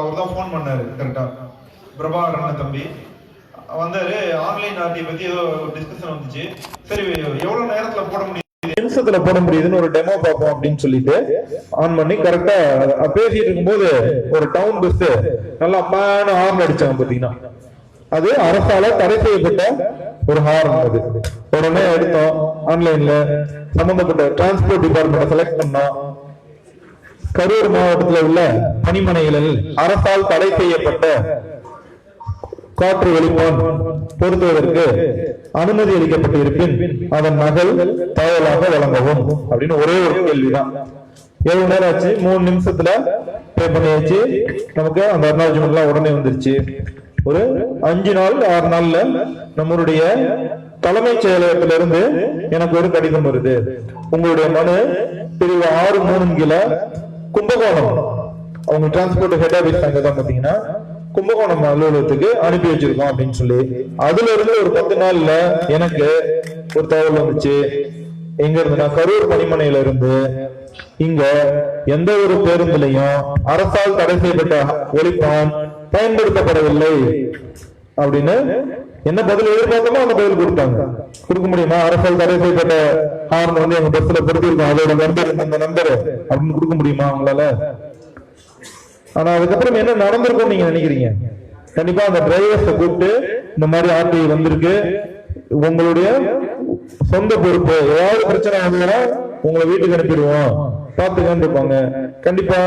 அவர் தான் ஃபோன் பண்ணாரு கரெக்டா, பிரபாகரன் தம்பி வந்தாரு. ஆன்லைன் ஆர்டி பத்தி ஏதோ டிஸ்கஷன் வந்துச்சு. சரி எவ்வளவு நேரத்துல போட முடியும், நிமிஷத்துல போட முடியுதுன்னு ஒரு டெமோ பார்ப்போம் அப்படின்னு சொல்லிட்டு ஆன் பண்ணி கரெக்டா பேசிட்டு இருக்கும்போது ஒரு டவுன் பஸ் நல்லா அம்மான ஹார்ன் அடிச்சாங்க. பாத்தீங்கன்னா அது அரசால தடை செய்யப்பட்ட ஒரு ஹார்ன். அது உடனே எடுத்தோம், ஆன்லைன்ல சம்பந்தப்பட்ட டிரான்ஸ்போர்ட் டிபார்ட்மெண்ட் செலக்ட் பண்ணோம். கரூர் மாவட்டத்தில் உள்ள பணிமனைகளில் அரசால் தடை செய்யப்பட்ட காற்று வெளிப்பான் பொருத்துவதற்கு அனுமதி அளிக்கப்பட்டிருப்பின் அதன் நகல் தகவலாக வழங்கவும் அப்படின்னு ஒரே ஒரு கேள்விதான். எவ்வளவு நேரம் ஆச்சு? 3 நிமிஷத்துல பே பண்ணியாச்சு. நமக்கு அந்த அக்னாலஜ்மெண்ட் எல்லாம் உடனே வந்துருச்சு. ஒரு 5 நாள் 6 நாள்ல நம்மளுடைய தலைமைச் செயலகத்திலிருந்து எனக்கு ஒரு கடிதம் வருது. உங்களுடைய மனு பிரிவு 6(3) கீழ கும்பகோணம், அவங்க டிரான்ஸ்போர்ட் ஹெட் ஆபீஸ் அங்கதான் பாத்தீங்கன்னா கும்பகோணம் அலுவலகத்துக்கு அனுப்பி வச்சிருக்கோம் அப்படின்னு சொல்லி, அதுல இருந்து ஒரு 10 நாள்ல எனக்கு ஒரு தகவல் வந்துச்சு. எங்க இருந்துன்னா கரூர் பணிமனையில இருந்து இங்க எந்த ஒரு பேருந்துலையும் அரசால் தடை செய்யப்பட்ட ஒலிப்பான் பயன்படுத்தப்படவில்லை அப்படின்னு என்ன பதில் எதிர்பார்த்தமோ அந்த பதில் கொடுத்தாங்க. கொடுக்க முடியுமா? அரசால் தடை செய்யப்பட்ட ஹார்ன் வந்து எங்க பஸ்ல பொறுத்திருக்கோம், அதோட நம்பர் இந்த நம்பர் அப்படின்னு கொடுக்க முடியுமா அவங்களால? ஆனா அதுக்கப்புறம் என்ன நடந்திருக்கும் நீங்க நினைக்கிறீங்க? கண்டிப்பா அந்த டிரைவர்ஸை கூப்பிட்டு இந்த மாதிரி ஆர்டி வந்திருக்கு, உங்களுடைய சொந்த பொறுப்பு, ஏதாவது பிரச்சனை வந்ததுன்னா உங்களை வீட்டுக்கு அனுப்பிடுவோம் பாத்துக்கன்னு இருப்பாங்க. கண்டிப்பா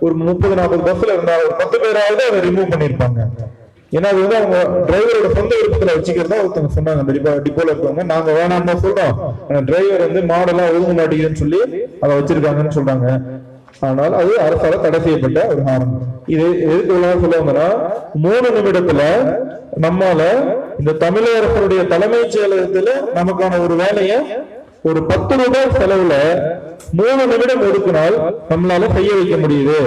ஒரு 30-40 பஸ்ல இருந்தா ஒரு 10 பேராவது அதை ரிமூவ் பண்ணிருப்பாங்க. ஏன்னா அது வந்து அவங்க டிரைவரோட சொந்த விருப்பத்துல வச்சுக்கிறதா ஒருத்தவங்க சொன்னாங்க. டிப்போல இருப்பாங்க, நாங்க வேணாம் தான் சொல்றோம், டிரைவர் வந்து மாடலா ஒழுங்கு மாட்டேங்குதுன்னு சொல்லி அதை வச்சிருக்காங்கன்னு சொல்றாங்க. ஆனால் அது அரசால தடை செய்யப்பட்ட ஒரு ஹார்ன். இது எதுக்கு சொல்லுவாங்கன்னா 3 நிமிடத்துல நம்மால இந்த தமிழகத்தினுடைய தலைமைச் செயலகத்துல நமக்கான ஒரு வேலையை ஒரு 10 ரூபாய் செலவுல 3 நிமிடம் ஒதுக்கினால் நம்மளால செய்ய வைக்க முடியுது.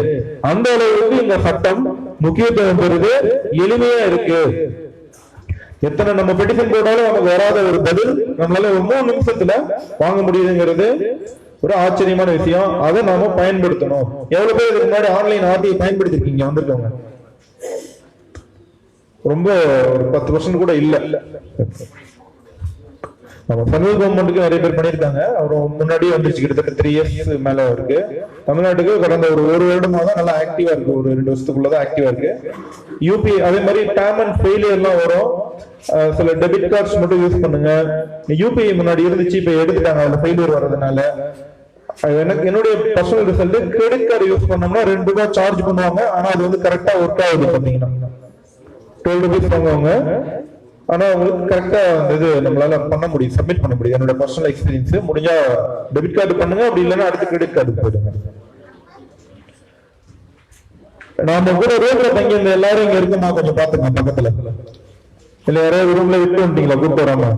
அந்த அளவுக்கு இந்த சட்டம் முக்கியத்துவம் பெறுது, எளிமையா இருக்கு. எத்தனை நம்ம பெட்டிஷன் போட்டாலும் நமக்கு வராத ஒரு பதில் நம்மளால ஒரு 3 நிமிஷத்துல வாங்க முடியுதுங்கிறது ஒரு ஆச்சரியமான விஷயம். அதை நாம பயன்படுத்தணும். எவ்வளவு பேர் இதுக்கு முன்னாடி ஆன்லைன் ஆர்டிஐ பயன்படுத்திருக்கீங்க? வந்திருக்கவங்க ரொம்ப ஒரு 10% கூட இல்ல. நம்ம சென்ட்ரல் கவர்மெண்ட்டுக்கு நிறைய பேர் பண்ணியிருக்காங்க. அவர் முன்னாடியே வந்துருச்சு, கிட்டத்தட்ட 3 இயர்ஸ் மேல இருக்கு. தமிழ்நாட்டுக்கு கடந்த ஒரு வருடமா தான் நல்லா ஆக்டிவா இருக்கு, ஒரு 2 வருஷத்துக்குள்ளதான் ஆக்டிவா இருக்கு. யூபி அதே மாதிரி பேமெண்ட் ஃபெயிலியர் எல்லாம் வரும். சில டெபிட் கார்ட்ஸ் மட்டும் யூஸ் பண்ணுங்க. யூபிஐ முன்னாடி இருந்துச்சு, இப்ப எடுத்துட்டாங்க, அதுல ஃபெயிலியர் வர்றதுனால. எனக்கு என்னுடைய personal result credit card use பண்ணோம்னா 2 ரூபாய் சார்ஜ் பண்ணுவாங்க. ஆனா அது வந்து கரெக்டா ஒர்க் ஆகுது. பாத்தீங்கன்னா 12 ரூபீஸ் வாங்குவாங்க, ஆனா உங்களுக்கு கரெக்டா இது நம்மளால பண்ண முடியும், சப்மிட் பண்ண முடியும். என்னோட பர்சனல் எக்ஸ்பீரியன்ஸ். முடிஞ்சா டெபிட் கார்டு பண்ணுங்க, அப்படி இல்லைன்னா அடுத்து கிரெடிட் கார்டு போயிடுங்க. நாம கூட ரோட்ல தங்கி இந்த எல்லாரும் இங்க இருக்குமா கொஞ்சம் பாத்துங்க பக்கத்துல. இல்ல யாராவது ரூம்ல விட்டு வந்துட்டீங்களா? கூப்பிட்டு வராம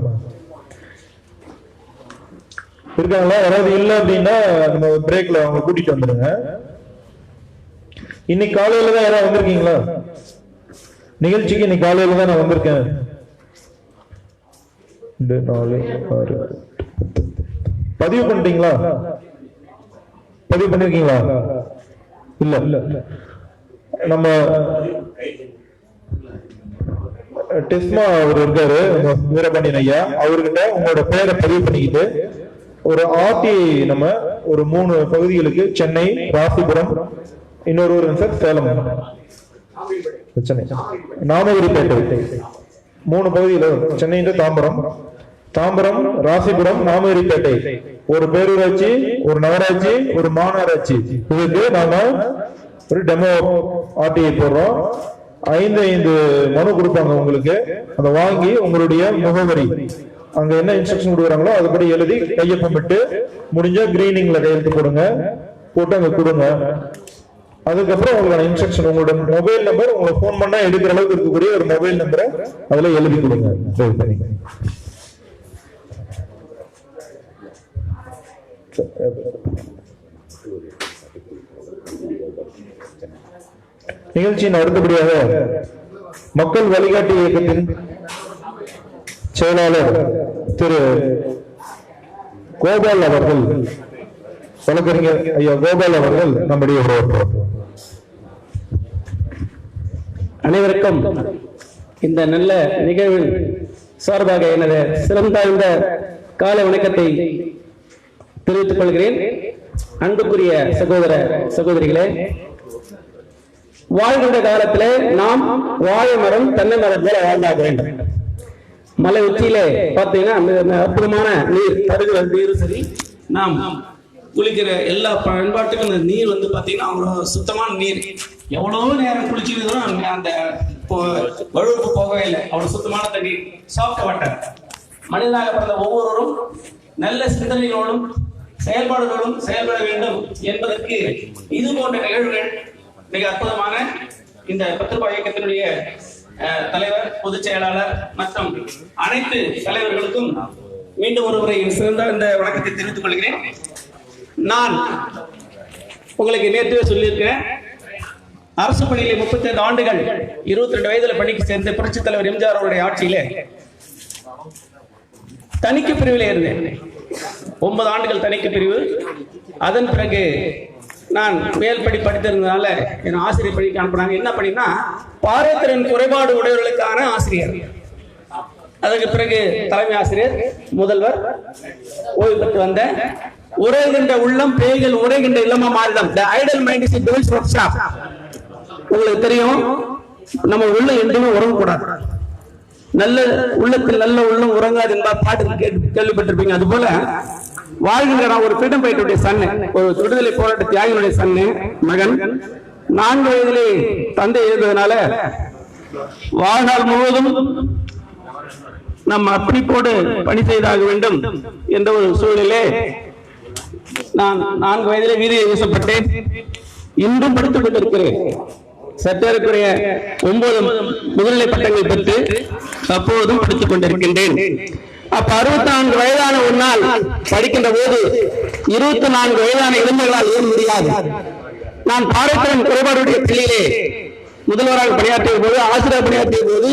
இருக்காங்களா? யாராவது இல்ல அப்படின்னா நம்ம பிரேக்ல அவங்க கூட்டிட்டு வந்துருங்க. இன்னைக்கு காலையில தான் யாராவது வந்திருக்கீங்களா நிகழ்ச்சிக்கு? இன்னைக்கு காலையில தான் நான் வந்திருக்கேன். 2, 4, 6, பதிவு பண்ணிட்டீங்களா? பதிவு பண்ணிருக்கீங்களா? இல்ல நம்ம டெஸ்மா அவர் இருக்காரு, வீரபாண்டியன் ஐயா, அவர்கிட்ட உங்களோட பேரை பதிவு பண்ணிக்கிட்டு ஒரு ஆர்டி நம்ம ஒரு 3 பகுதிகளுக்கு, சென்னை, ராசிபுரம், இன்னொரு ஊர் சார் சேலம், சென்னை, நாமகிரிப்பேட்டை, 3 பகுதியில சென்னை, தாம்பரம், ராசிபுரம், நாமகிரிப்பேட்டை, ஒரு பேரூராட்சி, ஒரு நகராட்சி, ஒரு மாநகராட்சி. இதுக்கு நாம ஒரு டெமோ ஆர்டிஐ போடுறோம். 5 மனு கொடுப்பாங்க உங்களுக்கு. அதை வாங்கி உங்களுடைய முகவரி, அங்க என்ன இன்ஸ்ட்ரக்ஷன் கொடுக்குறாங்களோ அதுபடி எழுதி கையொப்பமிட்டு முடிஞ்சா கிரீனிங்ல கையெழுத்து போடுங்க, போட்டு அங்க கொடுங்க. அதுக்கப்புறம் உங்களோட இன்ஸ்ட்ரக்ஷன், உங்களோட மொபைல் நம்பர், உங்களை போன் பண்ணா எடுக்கிற அளவுக்கு இருக்கக்கூடிய ஒரு மொபைல் நம்பரை அதுல எழுதி கொடுங்க. நிகழ்ச்சியின் அடுத்தபடியாக மக்கள் வழிகாட்டி இயக்கத்தின் செயலாளர் திரு கோபால் அவர்கள், வழக்கறிஞர் ஐயா கோபால் அவர்கள் நம்முடைய அனைவருக்கும் இந்த நல்ல நிகழ்வின் சார்பாக எனது சிறந்தாழ்ந்த காலை வணக்கத்தை தெரிவித்துக் கொள்கிறேன். அன்புக்குரிய சகோதர சகோதரிகளே, வாழ்கின்ற காலத்திலே நாம் வாழை மரம் தென்னை மரத்திலே வாழ்ந்தாக வேண்டும். மலை உச்சியிலே பார்த்தீங்கன்னா அற்புதமான நீர் தருகிற நீர் சரி, நாம் குளிக்கிற எல்லா பயன்பாட்டுக்கும் அந்த நீர் வந்து பார்த்தீங்கன்னா அவ்வளோ சுத்தமான நீர். எவ்வளவு நேரம் குளிச்சுக்கிறதும் அந்த வழுவுக்கு போகவே இல்லை. அவ்வளவு சுத்தமான தண்ணீர், சாஃப்ட் வாட்டர். மனிதனாக பிறந்த ஒவ்வொருவரும் நல்ல சிந்தனைகளோடும் செயல்பாடுகளோடும் செயல்பட வேண்டும் என்பதற்கு இது போன்ற நிகழ்வுகள் மிக அற்புதமான. இந்த 10 ரூபாய் இயக்கத்தினுடைய தலைவர், பொதுச் செயலாளர் மற்றும் அனைத்து தலைவர்களுக்கும் மீண்டும் ஒருமுறை சிறந்த இந்த வணக்கத்தை தெரிவித்துக் கொள்கிறேன். நான் உங்களுக்கு நேற்று சொல்லியிருக்கிறேன், அரசு பணியிலே 35 ஆண்டுகள் 22 வயதுல பணிக்கு சேர்ந்த புரட்சித் தலைவர் எம்ஜிஆர் அவருடைய ஆட்சியிலே தணிக்கை பிரிவிலே இருந்தேன். 9 ஆண்டுகள் தணிக்கை பிரிவு. அதன் பிறகு நான் மேல் படி படித்திருந்ததால என் ஆசிரியர் பணிக்கு அனுப்புனாங்க. என்ன பண்ணினா பார்வைத்திறன் குறைபாடு உடையவர்களுக்கான ஆசிரியர். அதற்கு பிறகு தலைமை ஆசிரியர், முதல்வர், ஓய்வு பெற்று வந்த உரைகின்ற உள்ளம் பேய்கள் உரைகின்ற இல்லமா மாறிடம். The idle mind is a devil's workshop. உங்களுக்கு தெரியும், நம்ம உள்ள என்றுமே உறங்கக்கூடாது. நல்ல உள்ளத்தில் நல்ல உள்ளம் உறங்காது என்பார் பாட்டு கேள்விப்பட்டிருப்பீங்க. அது போல வாழ்கின்ற நான் ஒரு ஃப்ரீடம் ஃபைட்டருடைய சன்னு, ஒரு விடுதலை போராட்ட தியாகிகளுடைய சன்னு மகன். 4 வயதிலே தந்தை எழுந்ததுனால வாழ்நாள் முழுவதும் நம்ம அர்ப்பணிப்போடு பணி செய்தாக வேண்டும் என்ற ஒரு சூழலிலே நான் 4 வயதிலே வீதியை வீசப்பட்டேன். இன்றும் படித்துக் கொண்டிருக்கிறேன். சட்டேறக்குரிய 9 முதுநிலை பட்டங்கள் பெற்று அப்போதும் படித்துக் கொண்டிருக்கின்றேன். அப்ப 64 வயதான ஒரு நாள் படிக்கின்ற போது 24 வயதான இளைஞர்களால் ஏன் முடியாது. நான் பார்வைத்திறன் குறைபாடுடைய பள்ளியிலே முதல்வராக பணியாற்றிய போது, ஆசிரியர் பணியாற்றிய போது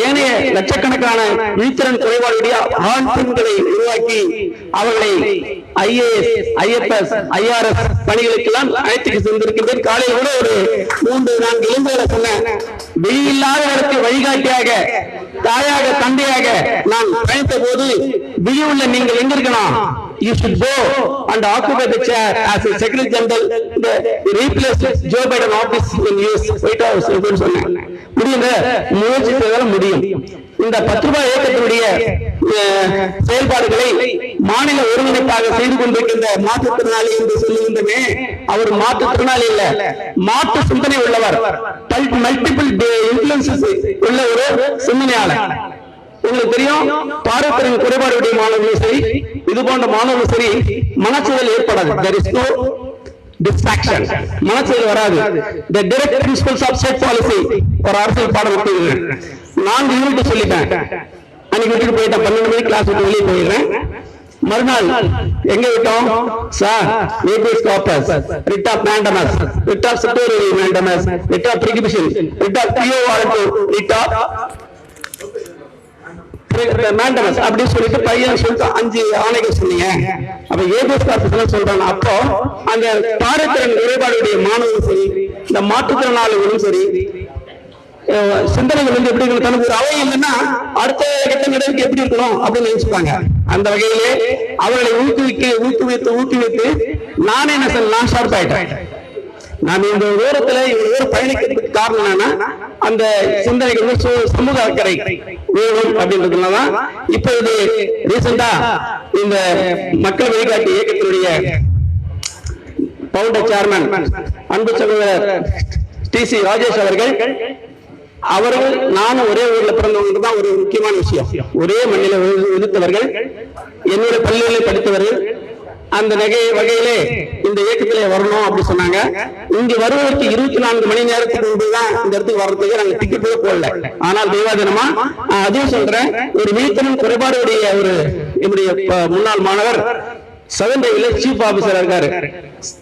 ஏனைய லட்சக்கணக்கான விழித்திறன் குறைபாடுடைய ஆண் பெண்களை உருவாக்கி அவர்களை IAS, IFS, IRS பணிகளுக்கெல்லாம் அழைத்து சென்றிருக்கின்றேன். காலையில் கூட ஒரு 3-4 இளைஞர்களை சொன்னேன். விழியில்லாதவருக்கு வழிகாட்டியாக, தாயாக, தந்தையாக நான் பயணித்த போது, விழி உள்ள நீங்கள் எங்க இருக்கணும்? You should go and occupy the chair as a Secretary General, replace Joe Biden office in US White House. முடியுங்க, முயற்சி செய்தாலும் முடியும். இந்த 10 ரூபாய் இயக்கத்தினுடைய செயல்பாடுகளை மாநில ஒருங்கிணைப்பாக செய்து கொண்டிருக்கின்ற மாற்றுத்திறனாளி என்று சொல்லுகின்றமே, அவர் மாற்றுத்திறனாளி இல்ல, மாற்று சிந்தனை உள்ளவர், மல்டிபிள் இன்ஃபுளுன்சஸ் உள்ள ஒரு சிந்தனையாளர். உங்களுக்கு தெரியும், பார்வைத்திறன் குறைபாடுடைய மாணவர்களும் சரி, இது போன்ற மாணவர்களும் சரி, மனச்சூழல் ஏற்படாது. There is no distraction. மனச்சூழல் வராது. The direct principles of state policy ஒரு அரசியல் பாடம் விட்டு 4 யூனிட் சொல்லிட்டேன். அன்னைக்கு விட்டுட்டு போயிட்டேன். 12 மணிக்கு கிளாஸ் விட்டு வெளியே போயிடுறேன். மறுநாள் எங்க விட்டோம் sir? Habeas corpus, writ of mandamus, writ of certiorari mandamus, writ of prohibition, writ of quo warranto, writ of mandamus அப்படி சொல்லிட்டு பையன் சொல்லிட்டு 5 ஆணைகள் சொன்னீங்க. அப்ப ஏபிஎஸ் கார்பஸ் சொல்றாங்க. அப்போ அந்த பார்வைத்திறன் குறைபாடுடைய மாணவர்களும் சரி, இந்த மாற்றுத்திறனாளிகளும் சரி, சிந்தனைகள் வந்து எப்படி இருக்கணும், தனக்கு ஒரு அவை இல்லைன்னா அடுத்த கட்ட நடவடிக்கை எப்படி இருக்கணும் அப்படின்னு நினைச்சுப்பாங்க. அந்த வகையிலே அவர்களை ஊக்குவித்து நானே என்ன சார், நான் ஷார்ப் ஆயிட்டேன். நான் இந்த தூரத்துல இவ்வளவு பயணிக்கிறதுக்கு காரணம் என்னன்னா, அந்த சிந்தனைகள் சமூக அக்கறை வேணும் அப்படின்றதுனாலதான் இப்ப இது ரீசெண்டா இந்த மக்கள் வழிகாட்டி இயக்கத்தினுடைய பவுண்டர் சேர்மன் அன்பு சகோதரர் TC ராஜேஷ் அவர்கள் நானும் ஒரே ஊர்ல பிறந்தவங்க தான் ஒரு முக்கியமான விஷயம். ஒரே மண்ணில விழுத்தவர்கள், என்னுடைய பள்ளியிலே படித்தவர்கள். அந்த வகையிலே இந்த இயக்கத்திலே வரணும் அப்படி சொன்னாங்க. இங்க வருவதற்கு 24 மணி நேரத்துக்கு முன்புதான் இந்த இடத்துக்கு வர்றதுக்கு நாங்க டிக்கெட் போடல. ஆனால் தெய்வாதனமா அதுவும் சொல்றேன், ஒரு விழித்திறன் குறைபாடுடைய ஒரு என்னுடைய முன்னாள் மாணவர் 7th சீஃப் ஆபீசர் இருக்காரு.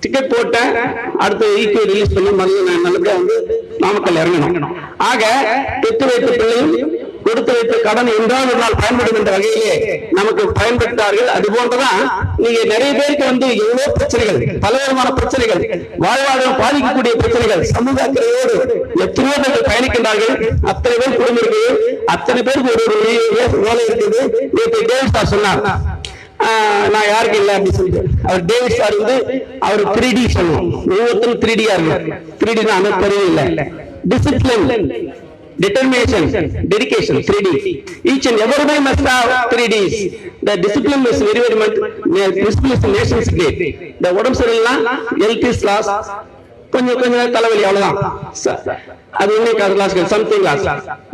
டிக்கெட் போட்டேன், அடுத்து ஈக்குவல் ரிலீஸ் பண்ணி மறுபடியும் நல்லபடியா வந்து நாமக்கல் இறங்கணும். ஆக பெற்று வைத்த பிள்ளையும் கொடுத்து வைத்த கடன் என்றால் ஒரு நாள் பயன்படும் என்ற வகையிலே நமக்கு பயன்படுத்தார்கள். அது போன்றதான் நீங்க நிறைய பேருக்கு வந்து எவ்வளவு பிரச்சனைகள், பலவிதமான பிரச்சனைகள், வாழ்வாதாரம் பாதிக்கக்கூடிய பிரச்சனைகள், சமூக அக்கறையோடு எத்தனையோ பேர்கள் பயணிக்கின்றார்கள். அத்தனை பேர் குடும்பம் இருக்குது, அத்தனை பேருக்கு ஒரு வேலை இருக்குது. நேற்று டேவிட் சார் சொன்னார், நான் யாருக்கு இல்லை அப்படின்னு சொல்லிட்டு. அவர் டேவிட் சார் வந்து அவர் 3D சொல்லுவோம், ஒவ்வொருத்தரும் 3D-யா இருக்கு. 3D தான் அமைப்பதே இல்லை. Discipline, determination, dedication, 3D. Each and everybody must have 3Ds. The discipline is very much, discipline is nation's great. The உடம்பு சரியில்லைன்னா health is lost, கொஞ்சம் தலைவலி அவ்வளவுதான். அது ஒண்ணே loss, something loss.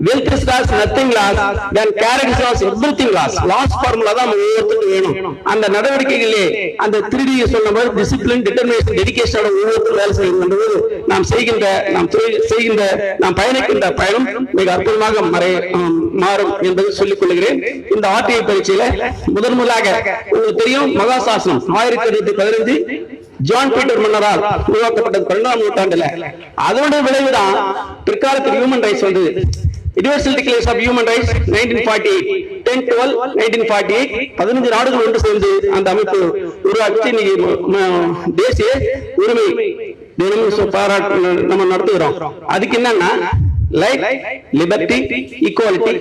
Wealth is loss, nothing loss. Then character is loss, everything loss. Loss formula தான் ஒவ்வொருத்தருக்கும் வேணும். அந்த நடவடிக்கைகளே அந்த 3D சொன்ன மாதிரி டிசிப்ளின், டிட்டர்மினேஷன், டெடிகேஷனோட ஒவ்வொருத்தரும் வேலை செய்கின்றது. நாம் பயணிக்கின்ற பயணம் மிக அற்புதமாக மாறும் என்பதை சொல்லிக் கொள்கிறேன். இந்த RTI பரீட்சையில முதன்முதலாக உங்களுக்கு தெரியும், மகாசாசனம் 1815 ஜான் பீட்டர் மன்னரால் உருவாக்கப்பட்டது 12ஆம் நூற்றாண்டுல. அதனுடைய விளைவுதான் பிற்காலத்தில் ஹியூமன் ரைட்ஸ் வந்து universal declaration of human rights 1948, 10/12/1948 15 நாடுகள் ஒன்று சேர்ந்து அந்த அமைப்பு உருவாக்கி தேசிய உரிமை தினம் பாராட்டு நம்ம நடத்துகிறோம். அதுக்கு என்னன்னா life, liberty, equality,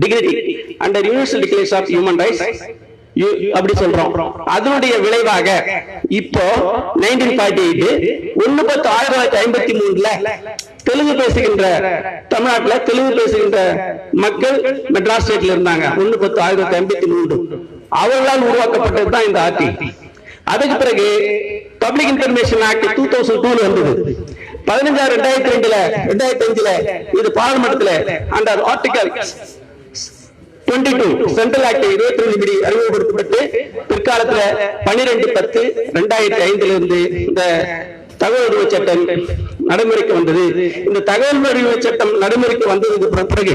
dignity under universal declaration of human rights அப்படி சொல்றோம். அதனுடைய விளைவாக இப்போ 1948 1/10/1953 தெலுங்கு பேசுகின்ற தமிழ்நாட்டில் தெலுங்கு பேசுகின்ற மக்கள் மெட்ராஸ் ஸ்டேட்ல இருந்தாங்க. 1/10/1953 அவர்களால் உருவாக்கப்பட்டதுதான் இந்த RT. அதுக்கு பிறகு பப்ளிக் இன்ஃபர்மேஷன் ஆக்ட் 2002 வந்தது. 15/2002 இது பார்லிமெண்ட்ல அந்த ஆர்டிகல் 22 சென்ட்ரல் ஆக்ட் 22 படி அறிமுகப்படுத்தப்பட்டு பிற்காலத்துல 12/10/2005 இருந்து இந்த தகவல் உரிமை சட்டம் நடைமுறைக்கு வந்தது. இந்த தகவல் உரிமை சட்டம் நடைமுறைக்கு வந்ததுக்கு பிறகு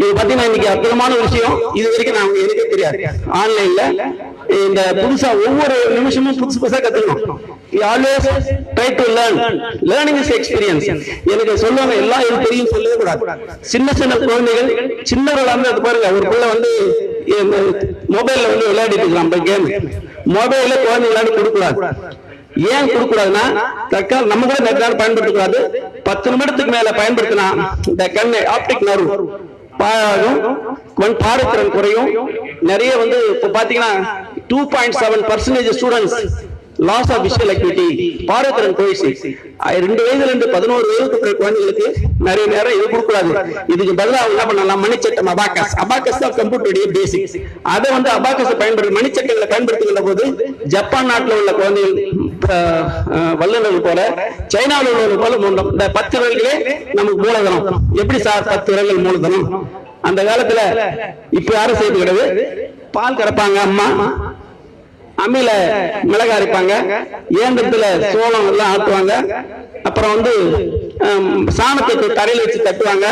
இது பாத்தீங்கன்னா இன்னைக்கு அற்புதமான விஷயம். இது வரைக்கும் எனக்கே தெரியாது. ஆன்லைன்ல இந்த புதுசா ஒவ்வொரு நிமிஷமும் புதுசா கத்துக்கணும். Always try to learn. Learning is experience. எனக்கு சொல்லுவாங்க எல்லாம் எனக்கு தெரியும் சொல்லவே கூடாது. சின்ன குழந்தைகள் சின்னவர்களா இருந்து அது பாருங்க, ஒரு பிள்ளை வந்து மொபைல்ல வந்து விளையாடிட்டு இருக்கலாம் கேம். மொபைல்ல குழந்தை விளையாடி கொடுக்கூடாது. ஏன் கொடுக்கூடாதுன்னா தற்கால நம்ம கூட நிறைய பயன்படுத்தக்கூடாது. 10 நிமிடத்துக்கு மேல பயன்படுத்தினா இந்த கண்ணு ஆப்டிக் நர்வ் பாழாகும், பார்வைத்திறன் குறையும். நிறைய வந்து இப்ப பாத்தீங்கன்னா 2.7% students loss of visual acuity, பார்வைத்திறன் குறைசி. 2 வயதுல இருந்து 11 வயதுக்கு குழந்தைகளுக்கு நிறைய நேரம் இது கொடுக்கூடாது. இதுக்கு பதிலாக என்ன பண்ணலாம், மணிச்சட்டம் அபாக்கஸ் தான் கம்ப்யூட்டருடைய பேசிக். அதை வந்து அபாக்கஸ் பயன்படுத்தி மணிச்சட்டங்களை பயன்படுத்துகின்ற போது ஜப்பான் நாட்டில் உள்ள குழந்தைகள் வல்லுநர்கள் போல, சைனாவில் உள்ளவர்கள் போல மூலம் இந்த 10 விரல்களே நமக்கு மூலதனம். எப்படி சார் 10 விரல்கள் மூலதனம்? அந்த காலத்துல இப்ப யாரும் செய்து கிடையாது. பால் கறப்பாங்க அம்மா, அம்மியில மிளகா அரைப்பாங்க, இயந்திரத்துல சோளம் எல்லாம் ஆட்டுவாங்க, அப்புறம் வந்து சாணத்தை தரையில வச்சு தட்டுவாங்க,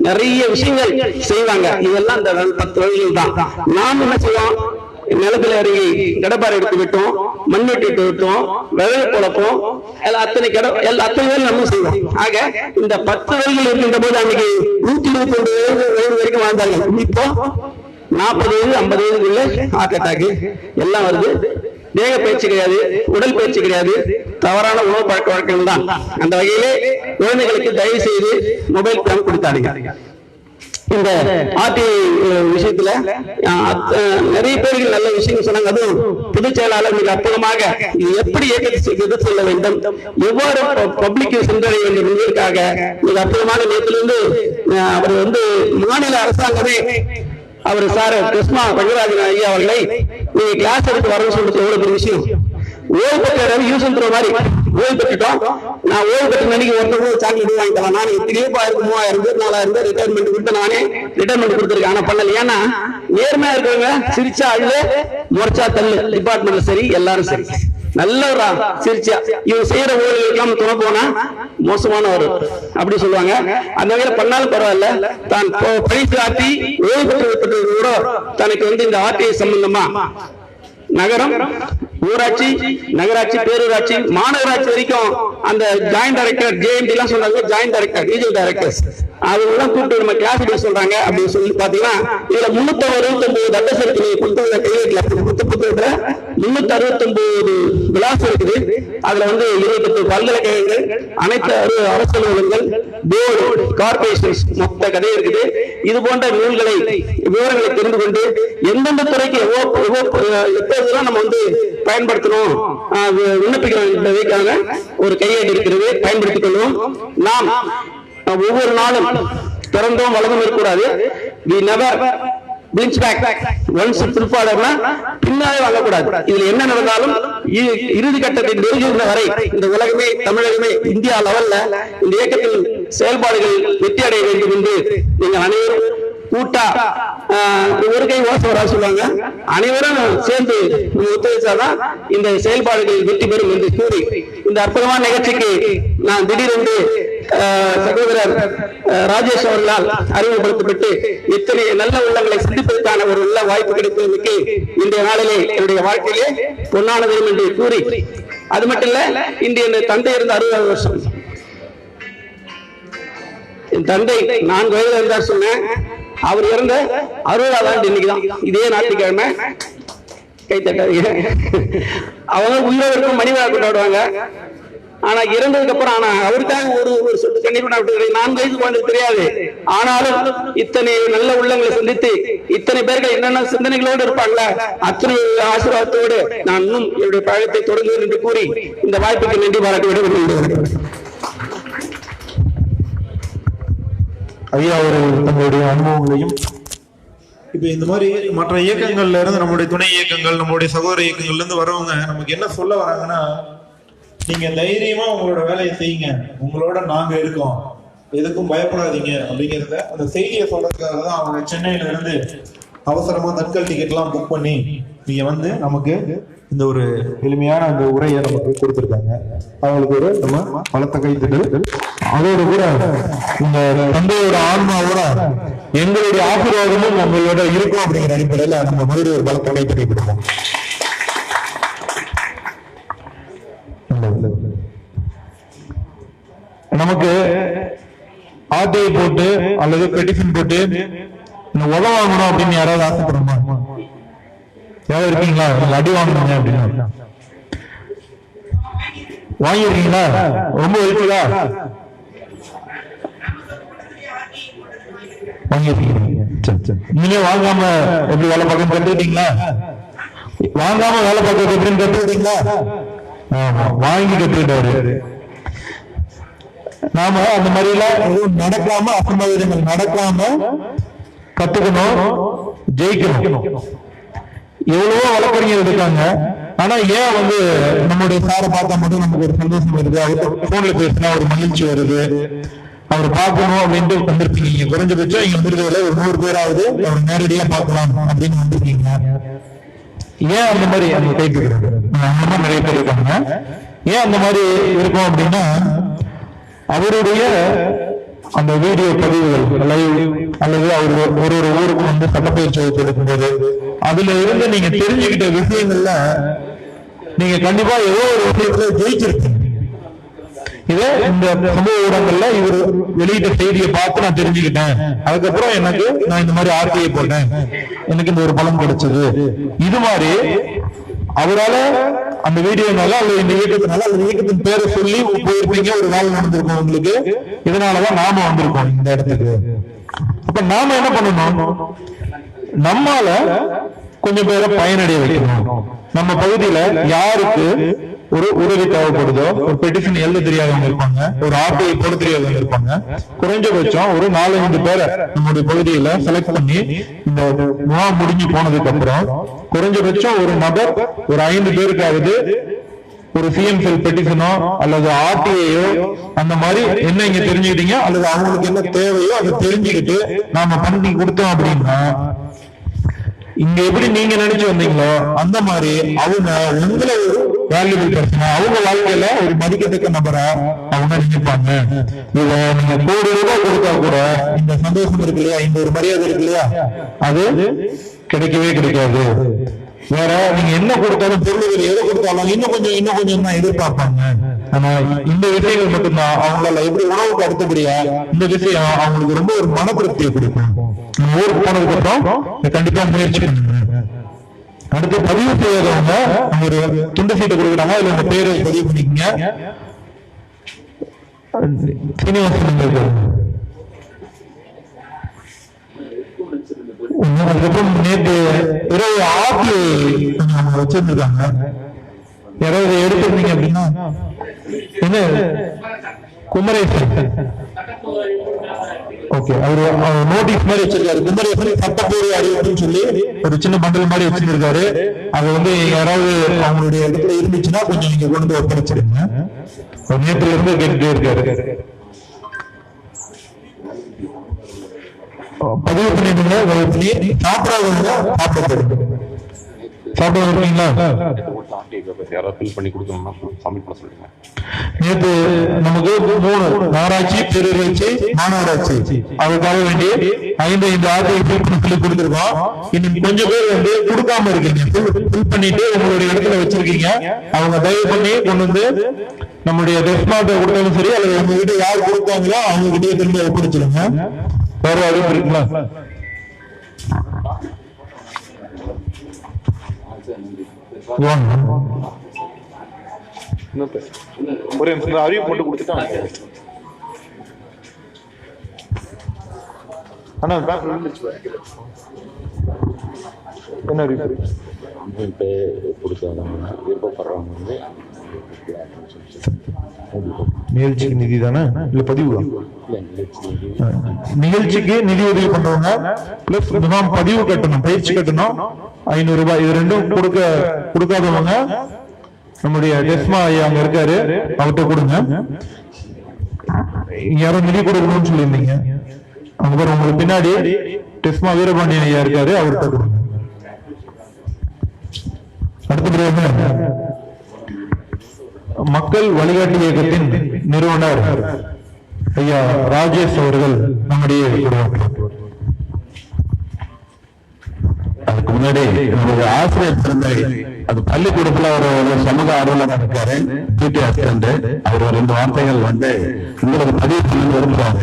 நிறைய விஷயங்கள் செய்வாங்க. இதெல்லாம் இந்த 10 வழிகள் தான். நாம் என்ன செய்வோம், நிலத்துல இறங்கி கடப்பாறை எடுத்து விட்டோம், மண் வெட்டி விட்டோம், விளைவு குழப்போம், அத்தனை பேர் நம்ம செய்வோம். ஆக இந்த 10 வழிகள் இருக்கின்ற போது அன்னைக்கு 122 வயது வரைக்கும் வாழ்ந்தார்கள். இப்போ 40 வயது 50 வயதுக்குள்ள ஹார்ட் அட்டாக் எல்லாம் வருது. தேக பயிற்சி கிடையாது, உடல் பயிற்சி கிடையாது, தவறான உணவு பழக்க வழக்கங்கள் தான். அந்த வகையிலே குழந்தைகளுக்கு தயவு செய்து மொபைல் போன் கொடுத்தாடுங்க. இந்த RTI விஷயத்துல நிறைய பேர்கள் நல்ல விஷயம் சொன்னாங்க. அதுவும் பொதுச் செயலாளர் மிக அற்புதமாக இது எப்படி எதிர்த்து செல்ல வேண்டும், எவ்வாறு பப்ளிக் சென்றடைய வேண்டும் என்பதற்காக மிக அற்புதமாக நேற்றிலிருந்து அவர் வந்து மாநில அரசாங்கமே அவர் சார் கிருஷ்ணா ரங்கராஜன் ஐயா அவர்களை நீங்க கிளாஸ் எடுத்து வரணும்னு சொல்லிட்டு எவ்வளவு பெரிய விஷயம். ஓய்வு பெற்ற யூஸ் பண்ற மாதிரி ஓய்வு பெற்றுட்டோம். நான் ஓய்வு பெற்ற அன்னைக்கு ஒருத்தர் சாக்லேட் வாங்கி தரலாம். நான் 3000 3000 4000 ரிட்டைர்மெண்ட் கொடுத்து நானே ரிட்டைர்மெண்ட் கொடுத்துருக்கேன். ஆனா பண்ணல. ஏன்னா நேர்மையா இருக்கிறவங்க சிரிச்சா அள்ளு, முறைச்சா தள்ளு. டிபார்ட்மெண்ட்ல சரி, எல்லாரும் சரி, நல்லவரா சிரிச்சா இவங்க செய்யற ஊழலுக்கு துணை போனா மோசமானவர் அப்படி சொல்லுவாங்க. அந்த வகையில பண்ணாலும் பரவாயில்ல, தான் பயிற்சி ஆற்றி ஓய்வு பெற்று கூட தனக்கு வந்து இந்த RTI சம்பந்தமா நகரம், ஊராட்சி, நகராட்சி, பேரூராட்சி, மாநகராட்சி வரைக்கும் அந்த ஜாயிண்ட் டைரக்டர் JMD எல்லாம் சொன்னாங்க, ஜாயிண்ட் டைரக்டர் ரீஜனல் டைரக்டர்ஸ் அதெல்லாம் கூப்பிட்டு நம்ம கிளாஸ் எடுக்க சொல்றாங்க அப்படின்னு சொல்லி பாத்தீங்கன்னா இதுல 369 தண்டசரத்து புத்தகத்துல கையெழுத்துல புத்தகத்துல 369 விலாசம் இருக்குது. அதுல 28 பல்கலைக்கழகங்கள், அனைத்து அரசு அலுவலகங்கள், போர்டு, கார்பரேஷன்ஸ் மொத்த கதை இருக்குது. இது போன்ற நூல்களை விவரங்களை தெரிந்து கொண்டு எந்தெந்த துறைக்கு எப்போதெல்லாம் நம்ம பயன்படுத்தணும் விண்ணப்பிக்கிறோம் என்பதற்காக ஒரு கையேடு இருக்கிறது, பயன்படுத்திக் கொள்வோம். நாம் ஒவ்வொரு நாளும் திறந்தோம் வளர்ந்தும் இருக்கக்கூடாது. we never blinks back once பிற்பாடுனா பின்னாலே வாங்கக்கூடாது. இதுல என்ன நடந்தாலும் இறுதி கட்டத்தை நெருங்குகிற வரை இந்த உலகமே, தமிழகமே, இந்தியா லெவல்ல இந்த இயக்கத்தின் செயல்பாடுகள் வெற்றி அடைய வேண்டும் என்று நீங்கள் அனைவரும் கூட்டா ஒரு கை ஓசை சொல்லுவாங்க, அனைவரும் சேர்ந்து ஒத்துழைச்சாதான் இந்த செயல்பாடுகள் வெற்றி பெறும் என்று கூறி இந்த அற்புதமான நிகழ்ச்சிக்கு நான் திடீரென்று சகோதரர் ராஜேஷ் அவர்களால் அறிமுகப்படுத்தப்பட்டு இத்தனை நல்ல உள்ளங்களை சந்திப்பதற்கான ஒரு நல்ல வாய்ப்பு கிடைத்ததற்கு இன்றைய நாளிலே என்னுடைய வாழ்க்கையிலே பொன்னானது என்று கூறி, அது மட்டும் இல்ல, இன்றைய தந்தை இருந்த 60 வருஷம். என் தந்தை 4 வயதுல இருந்தார் சொன்னேன். அவர் இறந்த 60வது ஆண்டு இன்னைக்குதான், இதே ஞாயிற்றுக்கிழமை. கை தட்டாதீங்க. அவங்க உயிரோடு மணிவிழா கொண்டாடுவாங்க. ஆனா இறந்ததுக்கு அப்புறம் அவருக்காக ஒரு சொட்டு கண்ணீர் 4 வயசு குழந்தைக்கு தெரியாது. ஆனாலும் இத்தனை நல்ல உள்ளங்களை சந்தித்து இத்தனை பேர்கள் என்னென்ன சிந்தனைகளோடு இருப்பாங்களா, அத்தனை ஆசீர்வாதத்தோடு நான் இன்னும் என்னுடைய பயணத்தை தொடங்குவேன் என்று கூறி இந்த வாய்ப்புக்கு நன்றி பாராட்டி விட ஐயா அவர்கள் தங்களுடைய அனுபவங்களையும் இப்ப இந்த மாதிரி மற்ற இயக்கங்கள்ல இருந்து, நம்முடைய துணை இயக்கங்கள், நம்மளுடைய சகோதர இயக்கங்கள்ல இருந்து வரவங்க நமக்கு என்ன சொல்ல வராங்கன்னா, நீங்க தைரியமா உங்களோட வேலையை செய்யுங்க, உங்களோட நாங்க இருக்கோம், எதுக்கும் பயப்படாதீங்க அப்படிங்கிறத அந்த செய்தியை சொல்றதுக்காக தான் அவங்க சென்னையில இருந்து அவசரமா தட்கல் டிக்கெட் எல்லாம் புக் பண்ணி நீங்க நமக்கு இந்த ஒரு எளிமையான அந்த உரையை நமக்கு கொடுத்திருக்காங்க. அவங்களுக்கு ஒரு நம்ம பலத்த கைத்தட்டல். அதோடு கூட இந்த தந்தையோட ஆன்மாவோட எங்களுடைய ஆசீர்வாதமும் நம்மளோட இருக்கும் அப்படிங்கிற அடிப்படையில நம்ம மறுபடியும் ஒரு பலத்த கைத்தட்டை கொடுப்போம். நமக்கு ஆர்டிஐ போட்டு அல்லது பெட்டிஷன் போட்டு இந்த உதவ வாங்கணும் அப்படின்னு யாராவது ஆசைப்படுமா? யாராவது இருக்கீங்களா? அடி வாங்கணுங்க அப்படின்னு வாங்கிருக்கீங்களா? ரொம்ப இருக்குதா? வாங்கிருக்கீங்க. நீங்க வாங்காம எப்படி வேலை பார்க்க கத்துக்கிட்டீங்களா? வாங்காம வேலை பார்க்கறது எப்படின்னு கத்துக்கிட்டீங்களா? வாங்கி கத்துக்கிட்டாரு. நாம அந்த மாதிரி எல்லாம் எதுவும் நடக்காம, அசம்பாவிதங்கள் நடக்காம கத்துக்கணும், ஜெயிக்கணும். எவ்வளவோ வழக்கறிஞர் இருக்காங்க. ஆனா ஏன் நம்முடைய சாரை பார்த்தா மட்டும் நமக்கு ஒரு சந்தோஷம் வருது, அவர்கிட்ட போன்ல பேசினா ஒரு மகிழ்ச்சி வருது, அவர் பார்க்கணும் அப்படின்ட்டு வந்திருக்கீங்க. குறைஞ்சபட்சம் இங்க வந்திருக்கிறதுல ஒரு 100 பேராவது அவர் நேரடியா பார்க்கலாம் அப்படின்னு வந்திருக்கீங்க. ஏன் அந்த மாதிரி அவங்க கேட்கிறது நிறைய பேர் இருக்காங்க. ஏன் அந்த மாதிரி இருக்கும் அப்படின்னா, அவருடைய அந்த வீடியோ பதிவுகள் அல்லது அவர் ஒரு ஊருக்கு சட்டப்பயிற்சி எடுக்கும்போது அதுல இருந்து நீங்க தெரிஞ்சுக்கிட்ட விஷயங்கள்ல நீங்க கண்டிப்பா ஏதோ ஒரு விஷயத்துல ஜெயிச்சிருக்கீங்க. இதே இந்த சமூக ஊடகங்கள்ல இவர் வெளியிட்ட செய்தியை பார்த்து நான் தெரிஞ்சுக்கிட்டேன், அதுக்கப்புறம் நான் இந்த மாதிரி ஆர்டிஐ போட்டேன், எனக்கு இந்த ஒரு பலன் கிடைச்சது. இது மாதிரி அவரால அந்த வீடியோனால அல்லது இந்த இயக்கத்தினால அல்லது இயக்கத்தின் பேரை சொல்லி போயிருப்பீங்க, ஒரு வேலை நடந்திருக்கும் உங்களுக்கு. இதனாலதான் நாம வந்திருக்கோம் இந்த இடத்துக்கு. அப்ப நாம என்ன பண்ணணும்? நம்மால கொஞ்சம் பேரை பயனடைய வைக்கணும். நம்ம பகுதியில யாருக்கு ஒரு உதவி தேவைப்படுதோ, ஒரு பெட்டிஷன் எழுத தெரியாதவங்க இருப்பாங்க, ஒரு ஆர்டிஐ போட தெரியாதவங்க இருப்பாங்க, குறைஞ்சபட்சம் ஒரு 4-5 பேரை நம்முடைய பகுதியில செலக்ட் பண்ணி இந்த முகாம் முடிஞ்சு போனதுக்கு அப்புறம் குறைஞ்சபட்சம் ஒரு நபர் ஒரு 5 பேருக்காவது ஒரு சிஎம் பெட்டிஷனோ அல்லது ஆர்டிஐயோ அந்த மாதிரி என்ன இங்க தெரிஞ்சுக்கிட்டீங்க அல்லது அவங்களுக்கு என்ன தேவையோ அதை தெரிஞ்சுக்கிட்டு நாம பண்ணி கொடுத்தோம் அப்படின்னா, இங்க எப்படி நீங்க நினைச்சு வந்தீங்களோ அந்த மாதிரி அவங்க உங்களை ஒரு வேல்யூபிள் பர்சனா, அவங்க வாழ்க்கையில ஒரு மதிக்கத்தக்க நபரா அவங்க நினைப்பாங்க. இத நீங்க ₹1,00,00,000 கொடுத்தா கூட இந்த சந்தோஷம் இருக்கு இல்லையா, இந்த ஒரு மரியாதை இருக்கு இல்லையா, அது கிடைக்கவே கிடைக்காது. வேற நீங்க என்ன கொடுத்தாலும், பொருள்கள் எதை கொடுத்தாலும் இன்னும் கொஞ்சம் தான் எதிர்பார்ப்பாங்க. ஆனா இந்த விஷயங்கள் மட்டும்தான் அவங்களால எப்படி உணவுக்கு அடுத்தபடியா இந்த விஷயம் அவங்களுக்கு ரொம்ப ஒரு மன திருப்தியை கொடுக்கும். ஊருக்கு போனதுக்கு அப்புறம் கண்டிப்பா முயற்சி பண்ணுங்க. அடுத்து பதிவு செய்யாதவங்க ஒரு துண்டு சீட்டை கொடுக்குறாங்க, அதுல உங்க பேரை பதிவு பண்ணிக்கங்க. சீனிவாசன் அதுக்கப்புறம் நேற்று இரவு ஆப்பு வச்சிருந்திருக்காங்க, யாராவது எடுத்திருந்தீங்க அப்படின்னா என்ன குமரேசன். ஓகே, அவரு நோட்டீஸ் மாதிரி வச்சிருக்காரு, குமரேசன் சட்டப்பூர்வ அறிவுன்னு சொல்லி ஒரு சின்ன பண்டல் மாதிரி வச்சிருக்காரு. அது வந்து யாராவது அவங்களுடைய இடத்துல இருந்துச்சுன்னா கொஞ்சம் நீங்க கொண்டு ஒப்படைச்சிருங்க. நேற்றுல இருந்து கேட்டுட்டே இருக்காரு. பதிவு பண்ணிடுங்க. சாப்பிடாதவங்க சாப்பிட சாப்பிட இருக்கீங்களா? நேற்று நமக்கு 3 நகராட்சி, பேரூராட்சி, மாநகராட்சி அதுக்காக வேண்டி 5 ஆர்டிஐ சொல்லி கொடுத்துருக்கோம். இன்னும் கொஞ்சம் பேர் வந்து கொடுக்காம இருக்கீங்க, ஃபில் பண்ணிட்டு உங்களுடைய இடத்துல வச்சிருக்கீங்க. அவங்க தயவு பண்ணி கொண்டு வந்து நம்முடைய டெஸ்மார்ட்டை கொடுத்தாலும் சரி, அல்லது உங்க கிட்ட யார் கொடுத்தாங்களோ அவங்க கிட்டே திரும்ப ஒப்படைச்சிருங்க. வேற அறிவு இருக்குங்களா? ஒரு நிமிஷம் அறிவு போட்டு கொடுத்துட்டாங்க. அண்ணா என்ன அறிவு விருப்பப்படுறவங்க நிகழ்ச்சிக்கு நிதி தானே இல்ல பதிவு? நிகழ்ச்சிக்கு நிதி உதவி பண்றவங்க பிளஸ் முகாம் பதிவு கட்டணும், பயிற்சி கட்டணும் 500 ரூபாய். இது ரெண்டும் கொடுக்காதவங்க நம்முடைய டெஸ்மா ஐயா அங்க இருக்காரு, அவர்கிட்ட கொடுங்க. யாரும் நிதி கொடுக்கணும்னு சொல்லியிருந்தீங்க, அங்க உங்களுக்கு பின்னாடி டெஸ்மா வீரபாண்டியன் ஐயா இருக்காரு, அவர்கிட்ட கொடுங்க. அடுத்த மக்கள் வழிகாட்டி இயக்கத்தின் நிறுவனர் ஐயா ராஜேஷ் அவர்கள் நம்முடைய அதுக்கு முன்னாடி நம்முடைய ஆசிரியர் பிறந்த அது பள்ளிக்கூடத்துல ஒரு சமூக ஆர்வலர் இருக்காரு, டிடி அசிஸ்டன்ட். அவர் ஒரு 2 வார்த்தைகள் வந்து உங்களுக்கு பதிவு பண்ணி விரும்புகிறாங்க.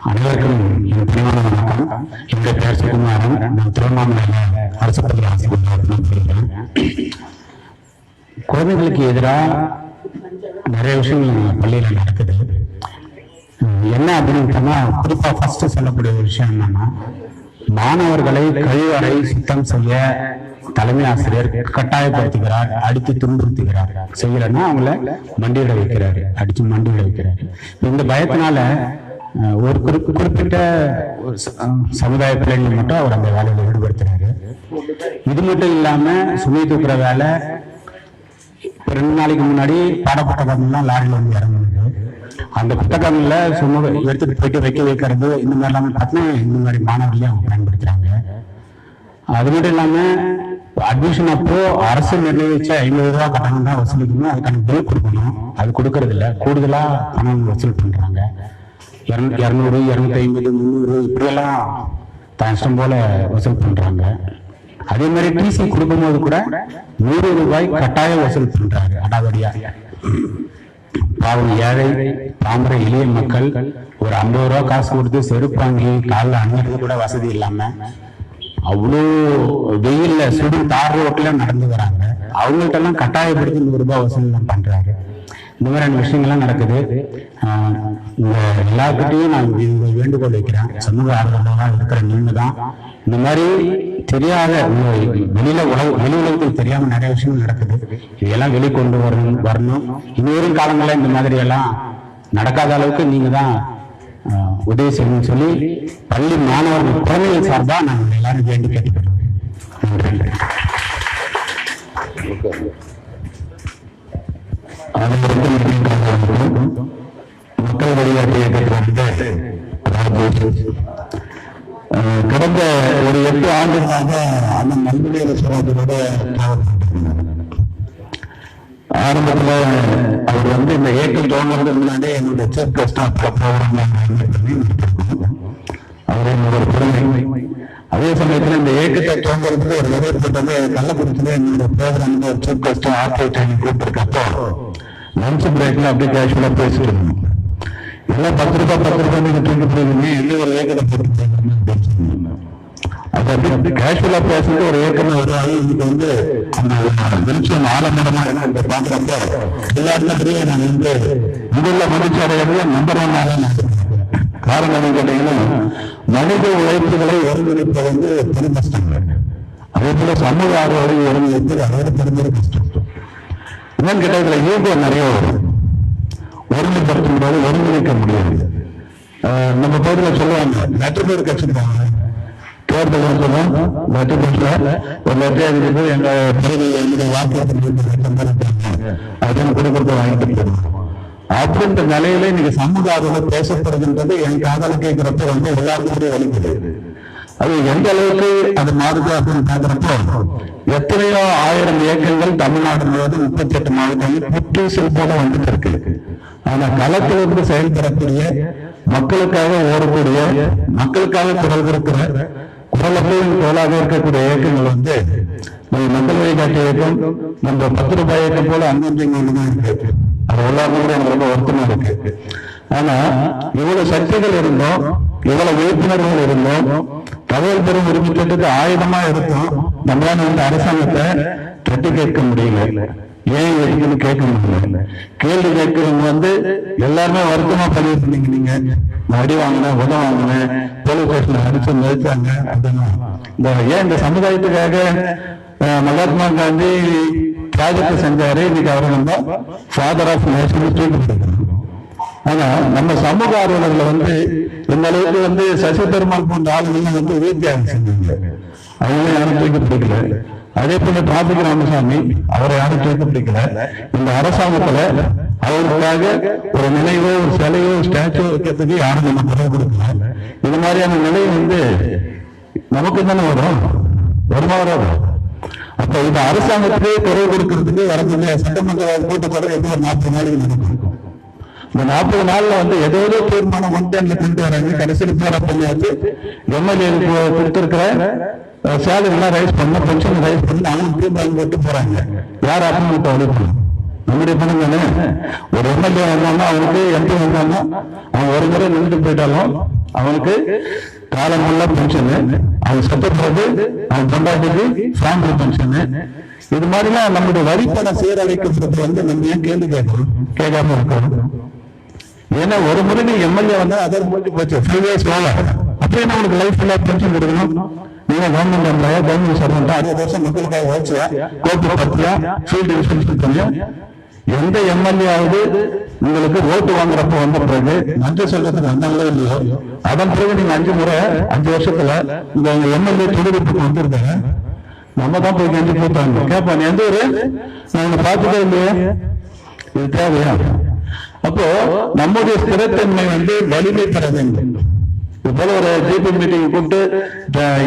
அனைவருக்கும் என் பிரிவான வணக்கம். எங்க பேர் சுகுமாரன், நான் திருவண்ணாமலையில அரசு பள்ளியில் ஆசிரியர். குழந்தைகளுக்கு எதிராக நிறைய விஷயங்கள் பள்ளியில நடக்குது. என்ன அப்படின்னு சொன்னா, குறிப்பா ஃபர்ஸ்ட் சொல்லக்கூடிய ஒரு விஷயம் என்னன்னா, மாணவர்களை கழிவறை சுத்தம் செய்ய தலைமை ஆசிரியர் கட்டாயப்படுத்துகிறார், அடித்து துன்புறுத்துகிறார். செய்யலன்னா அவங்கள மண்டியிட வைக்கிறாரு, அடிச்சு மண்டியிட வைக்கிறாரு. இந்த பயத்தினால ஒரு குறிப்பிட்ட சமுதாய பிள்ளைங்களை மட்டும் அவர் அந்த வேலையில ஈடுபடுத்துறாரு. இது மட்டும் இல்லாம சுமை தூக்குற வேலை. 2 நாளைக்கு முன்னாடி பாடப்புத்தகம்லாம் லாரில வந்து இறங்குது. அந்த புத்தகங்கள்ல சும்மா எடுத்துட்டு போயிட்டு வைக்கிறது, இந்த மாதிரி எல்லாமே பார்த்தீங்கன்னா இந்த மாதிரி மாணவர்களையும் அவங்க பயன்படுத்துறாங்க. அது மட்டும் இல்லாம அட்மிஷன் அப்போ அரசு நிர்ணயிச்ச 500 ரூபாய் கட்டணம் தான் வசூலிக்கணும், அதுக்கான பில் கொடுக்கணும். அது கொடுக்கறது இல்லை, கூடுதலா பணம் வசூல் பண்றாங்க. 200, 250, 300 இப்படியெல்லாம் தான் இஷ்டம் போல வசூல் பண்றாங்க. அதே மாதிரி டிசி கொடுக்கும்போது கூட 100 ரூபாய் கட்டாய வசூல் பண்றாரு அடாவடியா. பாவம் ஏழை பாம்பர எளிய மக்கள் ஒரு 50 ரூபாய் காசு கொடுத்து செருப்பு வாங்கி காலில் அணிறது கூட வசதி இல்லாம அவ்வளோ வெயில்ல சுடு தார் ரோட்ல நடந்து வராங்க. அவங்கள்ட்ட எல்லாம் கட்டாயப்படுத்தி 100 ரூபாய் வசூல் பண்றாரு. இந்த மாதிரியான விஷயங்கள்லாம் நடக்குது. எல்லாருக்கிட்டையும் நான் வேண்டுகோள் வைக்கிறேன், சமூக ஆர்வலர்களாக இருக்கிற நீங்க தான் இந்த மாதிரி தெரியாத வெளி உலகத்தில் தெரியாம நிறைய விஷயங்கள் நடக்குது. இதெல்லாம் வெளிக்கொண்டு வரணும். இனிவரும் காலங்களில் இந்த மாதிரி எல்லாம் நடக்காத அளவுக்கு நீங்க தான் உதவி செய்யணும்னு சொல்லி பள்ளி மாணவர்கள் குழந்தைகள் சார்பா நாங்கள் எல்லாரும் வேண்டி கேட்டுக்கிறோம். மக்கள் வழிகாட்டி இயக்கத்தில் கடந்த ஒரு 8 ஆண்டுகளாக அந்த நல்வழியில சமூகத்தோட ஆரம்பத்துல அவர் வந்து இந்த இயக்கம் தோன்றது முன்னாடி என்னுடைய சீஃப் கெஸ்ட் ப்ரோக்ராம் அவரே ஒரு பெருமை. அதே சமயத்துல இந்த இயக்கத்தை தோன்றதுக்கு ஒரு விளையாட்டு கள்ளக்குறிச்சியில என்னோட ப்ரோக்ராம் ஒரு சீஃப் கெஸ்ட் ஆர்டிஐ ட்ரைனிங் கூப்பிட்டுருக்கப்போ லஞ்ச் பிரேக்ல அப்படியே கேஷுவலா பேசிட்டு இருந்தோம். எல்லாம் 10 ரூபாய் நீங்க தூக்கி போயிருந்தீங்க, என்ன ஒரு இயக்கத்தை போட்டு அது அப்படி கேஷுவலா பேசுறது ஒரு இயக்கம் ஒரு இன்னைக்கு வந்து அந்த வெளிச்சம் ஆலமரமா என்ன பாக்குறப்போ எல்லாருமே நான் வந்து இங்குள்ள மதிச்சாரையில நம்பர் 1 ஆக காரணம் கேட்டீங்கன்னா மனித உழைப்புகளை ஒருங்கிணைப்பது வந்து பெரும் கஷ்டம். அதே போல சமூக ஆர்வலை ஒருங்கிணைப்பது அதோட பெரும்பெரும் கஷ்டம். என்னன்னு கேட்டா இதுல ஈகோ நிறைய வரும். ஒருமைப்படுத்த முடியாது, ஒருங்கிணைக்க முடியாது. நம்ம பகுதியில் சொல்லுவாங்க லெட்டர் கட்சி போவாங்க தேர்தல் சொல்லுவோம் லெட்டர் ஒரு லெட்டர் எங்க பகுதியில் வாக்கு அதுன்னு கொடுக்கறது வாங்கிட்டு போயிருவோம். அப்படின்ற நிலையில இன்னைக்கு சமூக ஆர்வம் பேசப்படுகின்றது என் காதல கேட்கிறப்ப வந்து எல்லாருக்கும் வலிக்குது. அது எந்த அளவுக்கு அது மாறுது அப்படின்னு பாக்குறப்போ எத்தனையோ 1000 இயக்கங்கள் தமிழ்நாடு முழுவதும் 38 மாவட்டங்கள் புற்றீசல் போல வந்துட்டு இருக்கு. ஆனா களத்திலிருந்து செயல்படக்கூடிய மக்களுக்காக ஓடக்கூடிய மக்களுக்காக குரல் கொடுக்கிற குரலையும் குரலாக இருக்கக்கூடிய இயக்கங்கள் வந்து மக்கள் வழிகாட்டு இயக்கம் நம்ம 10 ரூபாய் இயக்கம் போல அங்கன்றிங்க இருக்கு. அது எல்லாருமே கூட எனக்கு ரொம்ப வருத்தமா இருக்கு. ஆனா இவ்வளவு சக்திகள் இருந்தோம், இவ்வளவு விழிப்புணர்வுகள் இருந்தோம், தகவல் பெறும் உரிமை திட்டத்துக்கு ஆயுதமா இருக்கும். நம்மளால வந்து அரசாங்கத்தை தட்டி கேட்க முடியல. ஏன் எதுக்குன்னு கேட்க முடியல. கேள்வி கேட்கிறவங்க வந்து எல்லாருமே வருத்தமா பதிவு பண்ணீங்க. நீங்க அடி வாங்கின உத வாங்கின போலீஸ் ஸ்டேஷன்ல அடிச்சு நிறுத்தாங்க அப்படின்னா ஏன் இந்த சமுதாயத்துக்காக மகாத்மா காந்தி தியாகத்தை செஞ்சாரு. இன்னைக்கு அவரை நம்ம ஃபாதர் ஆஃப் நேஷன் தூக்கிட்டு. ஆனா நம்ம சமூக ஆர்வலர்களை வந்து இந்த அளவுக்கு வந்து சசி பெருமாள் போன்ற ஆளுநர்கள் வந்து உயிர்த்தியாகம் செஞ்சாங்க. அவங்களும் யாரும் தூக்கி பிடிக்கல. அதே போல டிராபிக் ராமசாமி அவரை யாரும் தூக்கி பிடிக்கல. இந்த அரசாங்கத்துல அவருக்காக ஒரு நினைவோ ஒரு சிலையோ ஸ்டாச்சு வைக்கிறதுக்கு யாரும் நம்ம குரல் கொடுக்கல. இது மாதிரியான நிலை வந்து நமக்கு தானே வரும், வருமா வராது. அப்ப இந்த அரசாங்கத்துக்கு குரல் கொடுக்கறதுக்கு வரக்கூடிய சட்டமன்ற கூட்டத்தொடர் எப்படி ஒரு 40 நாளைக்கு நடக்கும். இந்த 40 நாள்ல வந்து ஏதோ தீர்மானம் ஒன்றியன்ல கொண்டு வராங்க. கடைசியில் போற பண்ணியாச்சு எம்எல்ஏ கொடுத்திருக்கிற சேலரி எல்லாம் ரைஸ் பண்ண, பென்ஷன் ரைஸ் பண்ணி அவங்க தீர்மானம் போட்டு போறாங்க. யார் அக்கௌண்ட் அனுப்பணும்? நம்முடைய பணம் தானே. ஒரு எம்எல்ஏ வந்தாங்கன்னா அவனுக்கு எம்பி வந்தாங்கன்னா அவன் ஒரு முறை நின்று போயிட்டாலும் அவனுக்கு காலம் உள்ள பென்ஷனு, அவன் சட்டப்படுறது அவன் கொண்டாடிக்கு ஃபேமிலி பென்ஷனு. இது மாதிரிலாம் நம்முடைய வரிப்பணம் சீரழிக்கப்படுறது வந்து நம்ம ஏன் கேள்வி கேட்கணும், கேட்காம இருக்கணும். ஏன்னா ஒரு முறை நீ எம்எல்ஏ வந்தா அதை முடிஞ்சு போச்சு, 5 years வேலை. அப்ப என்ன உனக்கு லைஃப் ஃபுல்லா பென்ஷன் கொடுக்கணும்? நீங்க கவர்மெண்ட் எம்ப்ளாயா, கவர்மெண்ட் சர்வெண்டா, 60 வருஷம் மக்களுக்காக ஓச்சியா, கோர்ட்டு பத்தியா, ஃபீல்டு இன்ஸ்பெக்ஷன் பண்ணியா? எந்த எம்எல்ஏ உங்களுக்கு ஓட்டு வாங்குறப்ப வந்த பிறகு நன்றி சொல்றதுக்கு வந்தாங்களோ இல்லையோ, அதன் பிறகு நீங்க 5 வருஷத்துல இந்த எம்எல்ஏ தொழில்நுட்பம் வந்திருக்காங்க. நம்ம தான் போய் கஞ்சி போட்டாங்க கேட்பாங்க எந்த ஒரு நாங்க பார்த்துட்டே இல்லையே, இது தேவையா? அப்போ நம்முடைய ஸ்திரத்தன்மை வந்து வலிமை பெற வேண்டும். இதுபோல ஒரு ஜிபி மீட்டிங் கூப்பிட்டு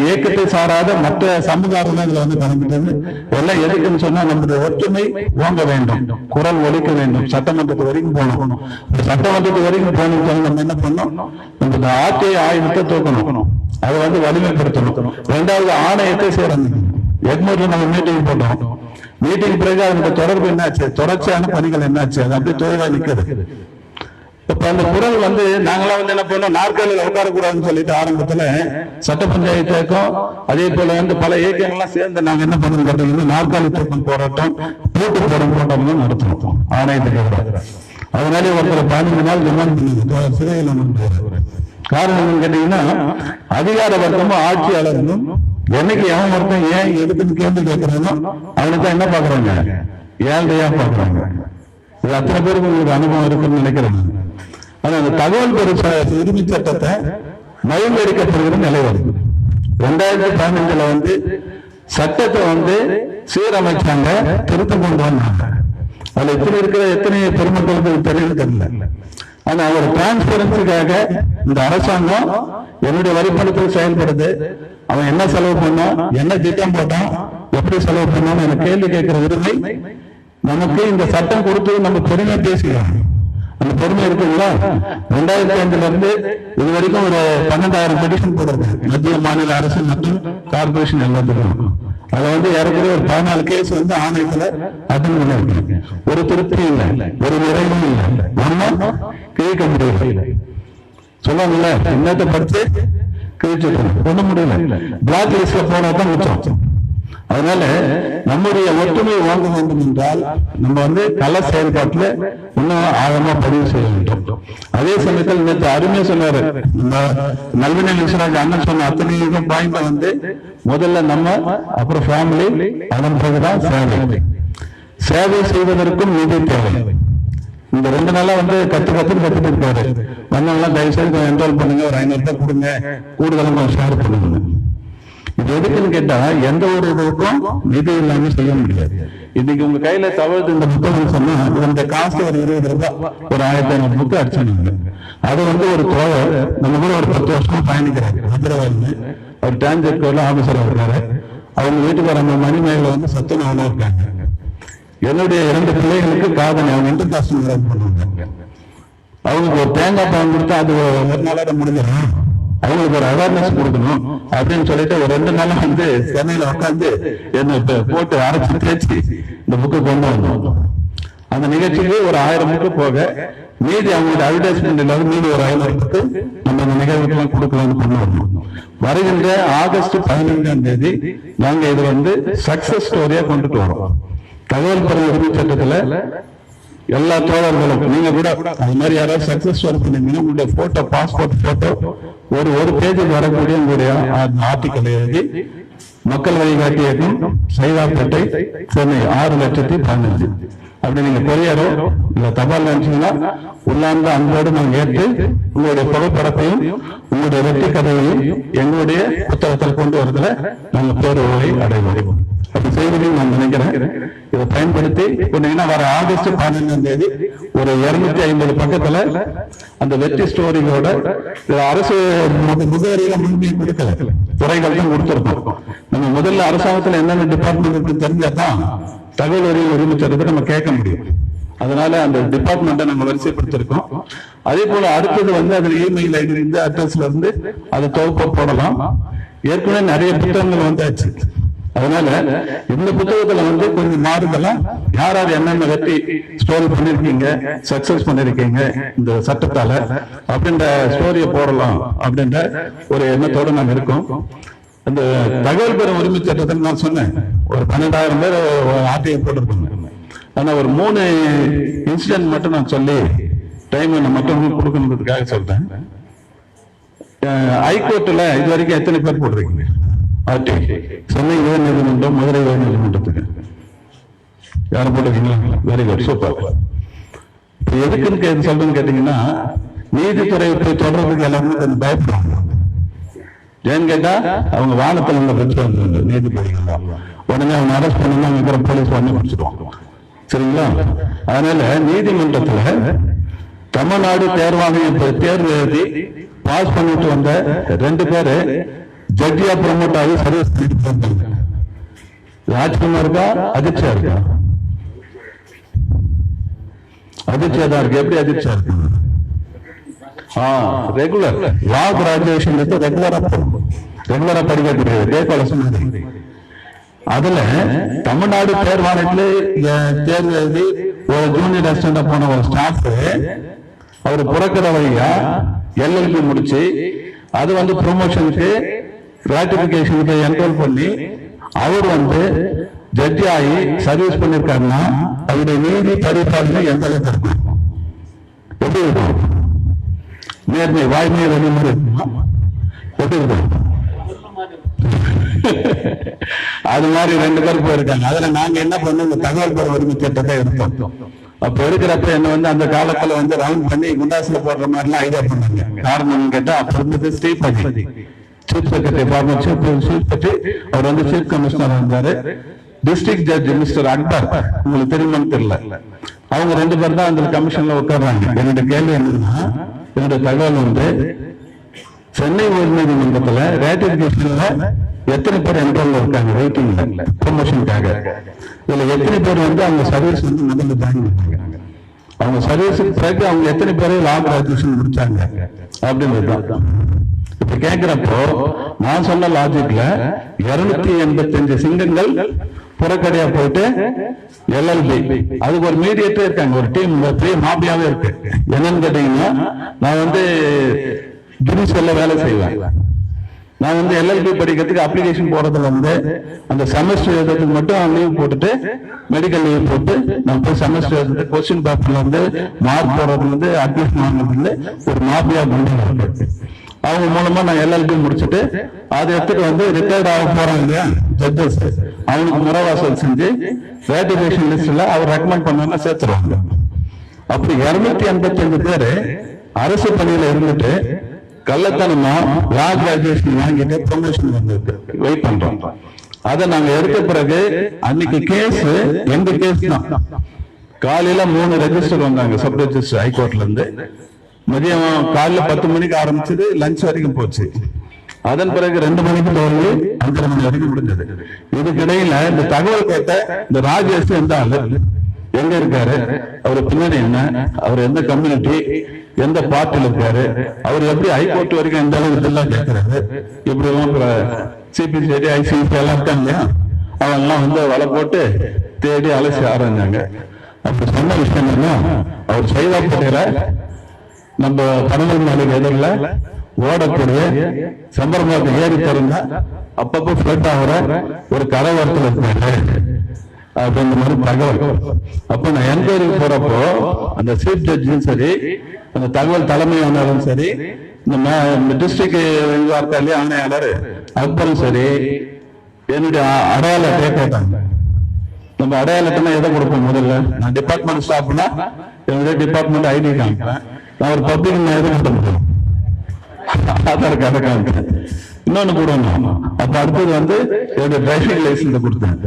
இயக்கத்தை சாராத மற்ற சமூக ஆர்வலர்கள் வந்து கலந்துட்டது எல்லாம் எதுக்குன்னு சொன்னா நம்முடைய ஒற்றுமை ஓங்க வேண்டும், குரல் ஒலிக்க வேண்டும். சட்டமன்றத்து வரைக்கும் போகணும். சட்டமன்றத்து வரைக்கும் போகணும். நம்ம என்ன பண்ணணும்? நம்ம ஆட்சியை ஆயுதத்தை தூக்கணும், அதை வந்து வலிமைப்படுத்தணும். 2வது ஆணையத்தை சேரணும். எக்மூர்ல நம்ம மீட்டிங் போட்டோம். மீட்டிங் பிறகு அதனுடைய தொடர்பு என்னாச்சு, தொடர்ச்சியான பணிகள் என்னாச்சு, அது அப்படியே தொழிலா நிற்குது. இப்ப அந்த குரல் வந்து நாங்களாம் வந்து என்ன பண்ணோம், நாற்காலியில் உட்காரக்கூடாதுன்னு சொல்லிட்டு ஆரம்பத்துல சட்ட பஞ்சாயத்துக்கும் அதே போல வந்து பல இயக்கங்கள்லாம் சேர்ந்து நாங்க என்ன பண்ணணும் கேட்டீங்கன்னா நாற்காலி தூக்கம் போராட்டம், பூட்டு போடும் போராட்டம் நடத்தணும் ஆணையத்துக்கு. அதனாலே ஒருத்தர் 15 நாள் டிமாண்ட் பண்ணி சிறையில் போறாரு. காரணம் என்னன்னு கேட்டீங்கன்னா அதிகார வர்க்கமும் ஆட்சியாளர்களும் என்னைக்கு எவன் ஒருத்தன் ஏன் எடுத்துன்னு கேள்வி கேட்கிறானோ அவனுக்கு என்ன பாக்குறாங்க, ஏழ்றையா பாக்குறாங்க. இது அத்தனை பேருக்கு உங்களுக்கு அனுபவம் இருக்குன்னு நினைக்கிறேன். ஆனா அந்த தகவல் பெறும் உரிமை சட்டத்தை மயங்கடிக்கப்படுகிற நிலை வருது. 2015 வந்து சட்டத்தை வந்து சீரமைச்சாங்க, திருத்தம் கொண்டு வந்தாங்க. அதுல எத்தனை பெருமக்களுக்கு தெரியல. ஆனா ஒரு டிரான்ஸ்பரன்சிக்காக இந்த அரசாங்கம் என்னுடைய வரிப்பணத்தில் செயல்படுது. அவன் என்ன செலவு பண்ணான், என்ன திட்டம் போட்டான், எப்படி செலவு பண்ணான்னு எனக்கு கேள்வி கேட்கிற உரிமை நமக்கு இந்த சட்டம் கொடுத்து நம்ம பெருமை பேசுகிறோம். அந்த பொறுமை இருக்குங்களா? 2005 இருந்து இது வரைக்கும் ஒரு 12,000 பெட்டிஷன் போட்டிருக்காங்க மத்திய மாநில அரசு மற்றும் கார்பரேஷன் எல்லாத்துக்கும். அதை ஏறக்குறைய ஒரு 14 கேஸ் ஆணையத்துல அட்டன் பண்ணிருக்காங்க. ஒரு திருப்தி இல்லை, ஒரு நிறைவும் இல்லை, ஒன்னும் கிழிக்க முடியல. சொல்லுவாங்கல்ல, இன்னத்தை படிச்சு கிழிச்சு ஒண்ணும் முடியல. பிளாக் லிஸ்ட்ல போனதான் மிச்சம். அதனால நம்முடைய ஒற்றுமையை வாங்க வேண்டும் என்றால் நம்ம கள செயல்பாட்டுல இன்னும் ஆழமா பதிவு செய்ய வேண்டும். அதே சமயத்தில் நேற்று அருமையா சொன்னாரு நம்ம நல்வினை விஸ்வராஜ் அண்ணன் சொன்ன அத்தனை பாயிண்ட் முதல்ல நம்ம, அப்புறம் ஃபேமிலி, அதன் பிறகுதான் சேவை. சேவை செய்வதற்கும் நிதி தேவை. இந்த 2 நாளா கத்துட்டு இருக்காரு. வந்தவங்களாம் தயவு செய்து என்ரோல் பண்ணுங்க, ஒரு 500 ரூபாய் கொடுங்க, கூடுதலாக ஷேர் பண்ணுங்க. இது எதுக்குன்னு கேட்டா, எந்த ஒரு இதுக்கும் நிதி இல்லாம செய்ய முடியாது. இன்னைக்கு உங்க கையில தவறு இந்த புத்தகம் சொன்னா இந்த காசு ஒரு 20 ரூபாய், ஒரு 1500 புக்கு அடிச்சாங்க. அது ஒரு தோழர் நம்ம கூட ஒரு 10 வருஷமா பயணிக்கிறாரு. ஹைதராபாத்ல அவர் டான்ஜெட் ஆபீசரா இருக்காரு. அவங்க வீட்டுக்கு அந்த மணிமேல சத்துணவு இருக்காங்க. என்னுடைய 2 பிள்ளைகளுக்கு காதணி அவங்க இன்டர்காஸ்ட் பண்ணுவாங்க. அவங்களுக்கு ஒரு தேங்காய் பழம் கொடுத்தா அது ஒரு நாளோட முடிஞ்சிடும். அவங்களுக்கு ஒரு அவேர்னஸ் கொடுக்கணும் அப்படின்னு சொல்லிட்டு ஒரு 2 நாளா சென்னையில உட்காந்து என்ன போட்டு அரைச்சு தேய்ச்சி இந்த புக்கு கொண்டு வந்தோம். அந்த நிகழ்ச்சிக்கு ஒரு 1000 புக்கு போக மீதி அவங்களோட அட்வர்டைஸ்மெண்ட் இல்லாத மீதி ஒரு 500 புக்கு நம்ம இந்த நிகழ்வுக்கு கொடுக்கலாம்னு கொண்டு வரணும். வருகின்ற ஆகஸ்ட் 15ஆம் தேதி நாங்க இது சக்சஸ் ஸ்டோரியா கொண்டுட்டு வரோம். தகவல் பெறும் உரிமை சட்டத்துல எல்லா தோழர்களும் நீங்க கூட அது மாதிரி யாராவது சக்சஸ் பண்ணீங்கன்னா உங்களுடைய போட்டோ, பாஸ்போர்ட் போட்டோ ஒரு பேஜுக்கு வரக்கூடிய உங்களுடைய ஆர்டிக்கல் எழுதி மக்கள் வழிகாட்டி இயக்கம் சைதாப்பேட்டை சென்னை 6,15,000 அப்படி நீங்க கொரியரோ இல்ல தபால் நினைச்சீங்கன்னா உள்ளார்ந்த அன்போடு நாங்கள் ஏற்று உங்களுடைய புகைப்படத்தையும் உங்களுடைய வெற்றி கதையையும் எங்களுடைய புத்தகத்தில் கொண்டு வரதுல நாங்கள் பேருவை அடைவோம். அப்படி செய்வதையும் நான் நினைக்கிறேன். இதை பயன்படுத்தி சொன்னீங்கன்னா வர ஆகஸ்ட் 15ஆம் தேதி ஒரு 250 பக்கத்துல அந்த வெற்றி ஸ்டோரிகளோட அரசு முகவரியில முன்மையை கொடுக்கல, துறைகள் தான் கொடுத்திருக்கோம். நம்ம முதல்ல அரசாங்கத்துல என்னென்ன டிபார்ட்மெண்ட் இருக்கு தெரிஞ்சாதான் தகவல் அறிவு உரிமை சட்டத்தை நம்ம கேட்க முடியும். அதனால அந்த டிபார்ட்மெண்ட்டை நம்ம வரிசைப்படுத்திருக்கோம். அதே போல அடுத்தது அதுல இமெயில் ஐடி இருந்து அட்ரஸ்ல இருந்து அதை தொகுப்ப போடலாம். ஏற்கனவே நிறைய புத்தகங்கள் வந்தாச்சு. அதனால இந்த புத்தகத்துல கொஞ்சம் மாறுதலாம் யார் யார் என்னென்ன வெற்றி ஸ்டோரி பண்ணிருக்கீங்க, சக்சஸ் பண்ணிருக்கீங்க இந்த சட்டத்தால அப்படின்ற ஸ்டோரியை போடலாம் அப்படின்ற ஒரு எண்ணத்தோடு நாங்க இருக்கோம். அந்த தகவல் பெறும் உரிமை சட்டத்தில் நான் சொன்னேன் ஒரு 12,000 பேர் ஆர்டிஐ போட்டிருக்கோங்க. ஆனா ஒரு 3 இன்சிடென்ட் மட்டும் நான் சொல்லி டைம் மட்டும் கொடுக்கணுன்றதுக்காக சொல்றேன். ஹைகோர்ட்ல இது வரைக்கும் எத்தனை பேர் போட்டிருக்கீங்க? சென்னை உயர் நீதிமன்றம், மதுரை உயர் நீதிமன்றத்துக்கு யாரும் போட்டிருக்கீங்களா? Very good, super. எதுக்குன்னு சொல்றேன்னு கேட்டீங்கன்னா நீதித்துறை தொடர்றதுக்கு எல்லாமே கொஞ்சம் பயப்படுறாங்க. ஏன்னு கேட்டா அவங்க வானத்துல பெற்று வந்து நீதிபதிகள் உடனே அவங்க அரெஸ்ட் பண்ணி அங்க இருக்கிற போலீஸ் உடனே பிடிச்சிடுவாங்க. சரிங்களா? அதனால நீதிமன்றத்துல தமிழ்நாடு தேர்வாணையம் தேர்வு எழுதி பாஸ் பண்ணிட்டு வந்த 2 பேரு ஜட்ஜியா ப்ரமோட் ஆகி சர்வீஸ் பண்ணிட்டு வந்தாங்க. ஆச்சரியமா இருக்கா? அதிர்ச்சியா இருக்கா? அதிர்ச்சியா தான் இருக்கு. எப்படி அதிர்ச்சியா இருக்கு? ரெகுலர் லா கிராஜுவேஷன் ரெகுலரா படிக்கக்கூடிய டே. அதுல தமிழ்நாடு தேர்வாணையத்துல தேர்வு எழுதி ஒரு ஜூனியர் அசிஸ்டண்டா போன ஒரு ஸ்டாஃப் அவர் புறக்கிற வழியா எல்எல்பி முடிச்சு அது ப்ரொமோஷனுக்கு ராட்டிபிகேஷனுக்கு என்ரோல் பண்ணி அவர் ஜட்ஜி ஆகி சர்வீஸ் பண்ணிருக்காருன்னா அவருடைய நீதி பரிபாலனை எந்த அளவுக்கு இருக்கும்? எப்படி இருக்கும்? நேர்மை வாய்மையை வெளிமுறை எப்படி இருக்கும்? அது மாதிரி 2 பேர் போயிருக்காங்க. அதுல நாங்க என்ன பண்ணோம், இந்த தகவல் பெற உரிமை சட்டத்தை எடுத்தோம். அப்ப எடுக்கிறப்ப என்ன அந்த காலத்துல ரவுண்ட் பண்ணி குண்டாசுல போடுற மாதிரி எல்லாம் ஐடியா பண்ணாங்க. காரணம் கேட்டா அப்ப இருந்தது ஸ்ரீபதி சீஃப் செக்ரட்டரி அவர் சீஃப் கமிஷனர் இருந்தாரு. டிஸ்ட்ரிக்ட் ஜட்ஜ் மிஸ்டர் அக்பர், உங்களுக்கு தெரியுமான்னு தெரியல, அவங்க 2 பேர் தான் அந்த கமிஷன்ல உட்கார்றாங்க. என்னோட கேள்வி என்னன்னா, என்னோட தகவல் சென்னை உயர் நீதிமன்றத்துல ரேட்டிபிகேஷன்ல எத்தனை பேர் என்ரோல் இருக்காங்க வெயிட்டிங்ல ப்ரொமோஷனுக்காக? இதுல எத்தனை பேர் அவங்க சர்வீஸ் முதல்ல ஜாயின் பண்ணிருக்காங்க? அவங்க சர்வீஸுக்கு பிறகு அவங்க எத்தனை பேரை லா கிராஜுவேஷன் முடிச்சாங்க அப்படின்றது. இப்ப கேட்கிறப்போ நான் சொன்ன லாஜிக்ல 285 சிங்கங்கள் புறக்கடையா போயிட்டு LLB அதுக்கு ஒரு மீடியேட்டர் இருக்காங்க, ஒரு டீம் பெரிய மாபியாவே இருக்கு. என்னன்னு கேட்டீங்கன்னா, நான் வந்து கிரிஸ்ல வேலை செய்வேன். நான் வந்து LLB படிக்கிறதுக்கு அப்ளிகேஷன் போறதுல வந்து அந்த செமஸ்டர் எழுதுறதுக்கு மட்டும் லீவ் போட்டுட்டு மெடிக்கல் லீவ் போட்டு நான் போய் செமஸ்டர் எழுதுறது, கொஸ்டின் பேப்பர்ல வந்து மார்க் போடுறதுல இருந்து அட்மிஷன் வாங்குறதுல ஒரு மாபியா பண்ணி அவங்க மூலமா நான் LLB முடிச்சுட்டு அதை எடுத்துட்டு வந்து ரிட்டையர்ட் ஆக போறோம் இல்லையா ஜட்ஜஸ், அவனுக்கு முறவாசல் செஞ்சு ரேட்டிஃபிகேஷன் லிஸ்ட்ல அவர் ரெக்கமெண்ட் பண்ணா சேர்த்துருவாங்க. அப்படி 285 பேரு அரசு பணியில இருந்துட்டு கள்ளத்தனமா லா கிராஜுவேஷன் வாங்கிட்டு ப்ரொமோஷன் வந்திருக்கு, வெயிட் பண்றோம். அதை நாங்க எடுத்த பிறகு அன்னைக்கு கேஸ் எங்க கேஸ் தான். காலையில 3 ரெஜிஸ்டர் வந்தாங்க, சப் ரெஜிஸ்டர் ஹைகோர்ட்ல இருந்து. மதியம் காலையில 10 மணிக்கு ஆரம்பிச்சது, லஞ்ச் வரைக்கும் போச்சு. அதன் பிறகு 2 மணிக்கு தொடங்கி 5:30 மணி வரைக்கும் முடிஞ்சது. இதுக்கிடையில இந்த தகவல் கேட்ட இந்த ராஜேஷ் எந்த ஆளு, எங்க இருக்காரு, அவர் பின்னணி என்ன, அவர் எந்த கம்யூனிட்டி, எந்த பார்ட்டில இருக்காரு, அவர் எப்படி ஹைகோர்ட் வரைக்கும் எந்த அளவுக்கு இதெல்லாம் கேட்கிறாரு, இப்படி எல்லாம் சிபிசிஐடி ICC எல்லாம் இருக்காங்க இல்லையா, அவெல்லாம் வந்து வலை போட்டு தேடி அலசி ஆரம்பிச்சாங்க. அப்படி சொன்ன விஷயம் என்ன, அவர் சைதாப்பேட்டையில நம்ம பனகல் மாளிகை எதிரில் ஓடக்கூடிய சம்பரமாக்கு ஏறி திறந்தா அப்பப்போ ஃபிளட் ஆகிற ஒரு கரவரத்தில் இருக்காரு அப்படின்ற மாதிரி தகவல். அப்ப நான் என்கொயரிக்கு போறப்போ அந்த சீஃப் ஜட்ஜும் சரி, அந்த தகவல் தலைமையானாலும் சரி, இந்த டிஸ்ட்ரிக்ட் வார்த்தையிலே ஆணையாளர் அக்பரும் சரி, என்னுடைய அடையாள அட்டையை கேட்டாங்க. நம்ம அடையாளத்தை எதை கொடுப்போம், முதல்ல நான் டிபார்ட்மெண்ட் ஸ்டாஃப்னா என்னுடைய டிபார்ட்மெண்ட் ID காமிப்பேன். நான் ஒரு பப்ளிக் எதை கொடுக்க முடியும், ஆதார் கார்டை காமிப்பேன். இன்னொன்னு கொடுக்கணும். அப்ப அடுத்தது வந்து என்னுடைய டிரைவிங் லைசன்ஸ் கொடுத்தேன்.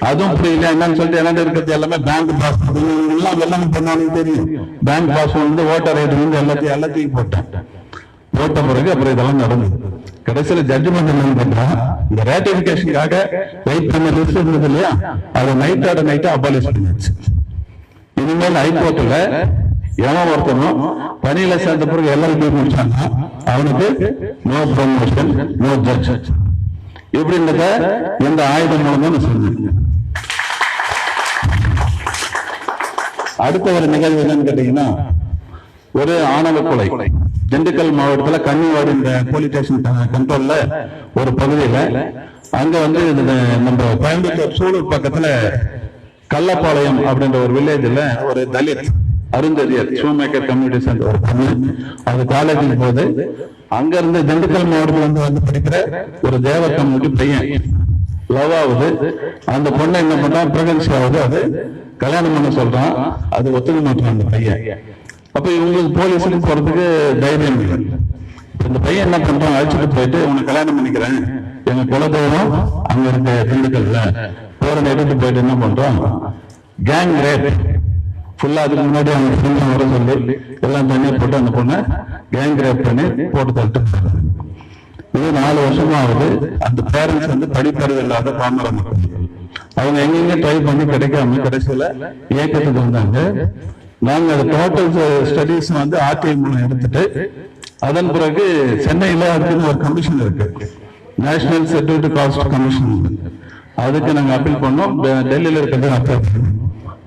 அதுவும் புரியல என்னன்னு சொல்லிட்டு என்ன இருக்கிறது எல்லாமே பேங்க் பாஸ்போர்ட் எல்லாமே பண்ணாலும் தெரியும். பேங்க் பாஸ்போர்ட் வந்து ஓட்டர் ஐடி வந்து எல்லாத்தையும் போட்டேன். போட்ட பிறகு அப்புறம் இதெல்லாம் நடந்தது. கடைசியில ஜட்ஜ்மெண்ட் என்ன பண்றா, இந்த ரேட்டிபிகேஷனுக்காக வெயிட் பண்ண லிஸ்ட் இருந்தது இல்லையா, அதை நைட்டா அபாலிஷ் பண்ணிடுச்சு. இனிமேல் ஹைகோர்ட்ல எவன் ஒருத்தனும் பணியில சேர்ந்த பிறகு LLB முடிச்சாங்க, அவனுக்கு நோ ப்ரமோஷன், நோ ஜட்ஜ். இப்படின்றத எந்த ஆயுதம் மூலமா சொல்லுங்க. அடுத்த ஒரு நிகழ்வு என்னன்னு கேட்டீங்கன்னா, ஒரு ஆணவ கொலை திண்டுக்கல் மாவட்டத்துல கன்னிவாடி இந்த போலீஸ் ஸ்டேஷன் கண்ட்ரோல்ல ஒரு பகுதியில, அங்க வந்து நம்ம கோயம்புத்தூர் சூலூர் பக்கத்துல கள்ளப்பாளையம் அப்படின்ற ஒரு வில்லேஜ்ல ஒரு தலித் அருந்ததியர் ஷூமேக்கர் கம்யூனிட்டி சேர்ந்த ஒரு பொண்ணு, அது காலேஜுக்கு போது அங்க இருந்து திண்டுக்கல் மாவட்டத்துல வந்து படிக்கிற ஒரு தேவ கம்யூனிட்டி பையன் லவ் ஆகுது. அந்த பொண்ணை என்ன பண்றா, பிரெக்னன்சி ஆகுது, அது கல்யாணம் பண்ண சொல்றான், அது ஒத்துக்க மாட்டான் அந்த பையன். அப்ப இவங்களுக்கு போலீஸுக்கு போறதுக்கு தைரியம் இல்லை. இந்த பையன் என்ன பண்றான், அழைச்சிட்டு போயிட்டு உனக்கு கல்யாணம் பண்ணிக்கிறேன், எங்க குலதெய்வம் அங்க இருக்க திண்டுக்கல்ல போறதை எடுத்துட்டு போயிட்டு என்ன பண்றோம், கேங் ரேப் ஃபுல்லா. அதுக்கு முன்னாடி அவங்க ஃப்ரெண்ட்ஸ் வர சொல்லி எல்லாம் தனியா போட்டு அந்த பொண்ணை கேங் ரேப் பண்ணி போட்டு தட்டு. இது 4 வருஷமா ஆகுது. அந்த பேரண்ட்ஸ் வந்து படிப்பறிவு இல்லாத பாமர மக்கள், அவங்க எங்கெங்க ட்ரை பண்ணி கிடைக்காம கடைசியில இயக்கத்துக்கு வந்தாங்க. நாங்க அந்த டோட்டல் ஸ்டடீஸ் வந்து RTI மூலம் எடுத்துட்டு, அதன் பிறகு சென்னையில அதுக்கு ஒரு கமிஷன் இருக்கு, நேஷனல் செக்யூரிட்டி காஸ்ட் கமிஷன். அதுக்கு நாங்க அப்பீல் பண்ணோம். டெல்லியில இருக்கிறது அப்பீல் பண்ணோம்.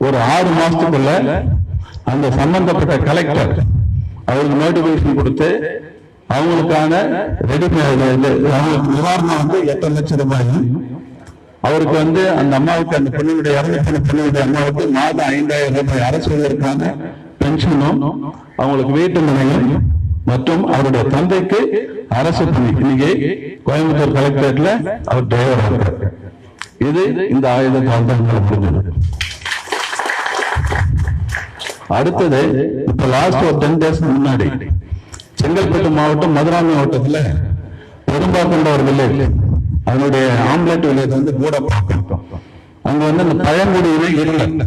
ஒரு 6 மாசத்துக்குள்ள அந்த சம்பந்தப்பட்ட கலெக்டர் அவருக்கு நோட்டிபிகேஷன் கொடுத்து அவங்களுக்கான அவங்களுக்கு நிவாரணம் வந்து 8 லட்சம் ரூபாய், அவருக்கு வந்து அந்த அம்மாவுக்கு, அந்த பெண்ணுடைய இறந்த பெண்ணுடைய அம்மாவுக்கு மாதம் 5000 ரூபாய் அரசுவதற்கான பென்ஷனும், அவங்களுக்கு வீட்டு மனையும் மற்றும் அவருடைய தந்தைக்கு அரசு பணி. இன்னைக்கு கோயம்புத்தூர் கலெக்டரேட்ல அவர் டிரைவர் இருக்கார். இது இந்த ஆயுதத்தால் தான் முடிஞ்சது. அடுத்தது இப்ப லாஸ்ட் ஒரு 10 days முன்னாடி செங்கல்பட்டு மாவட்டம் மதுராமி மாவட்டத்துல பெரும்பாக்கண்ட ஒரு வில்லேஜ், அதனுடைய ஆம்லெட் வில்லேஜ் வந்து கூடப்பாக்கம். அங்க வந்து இந்த பழங்குடியிலே இல்லை.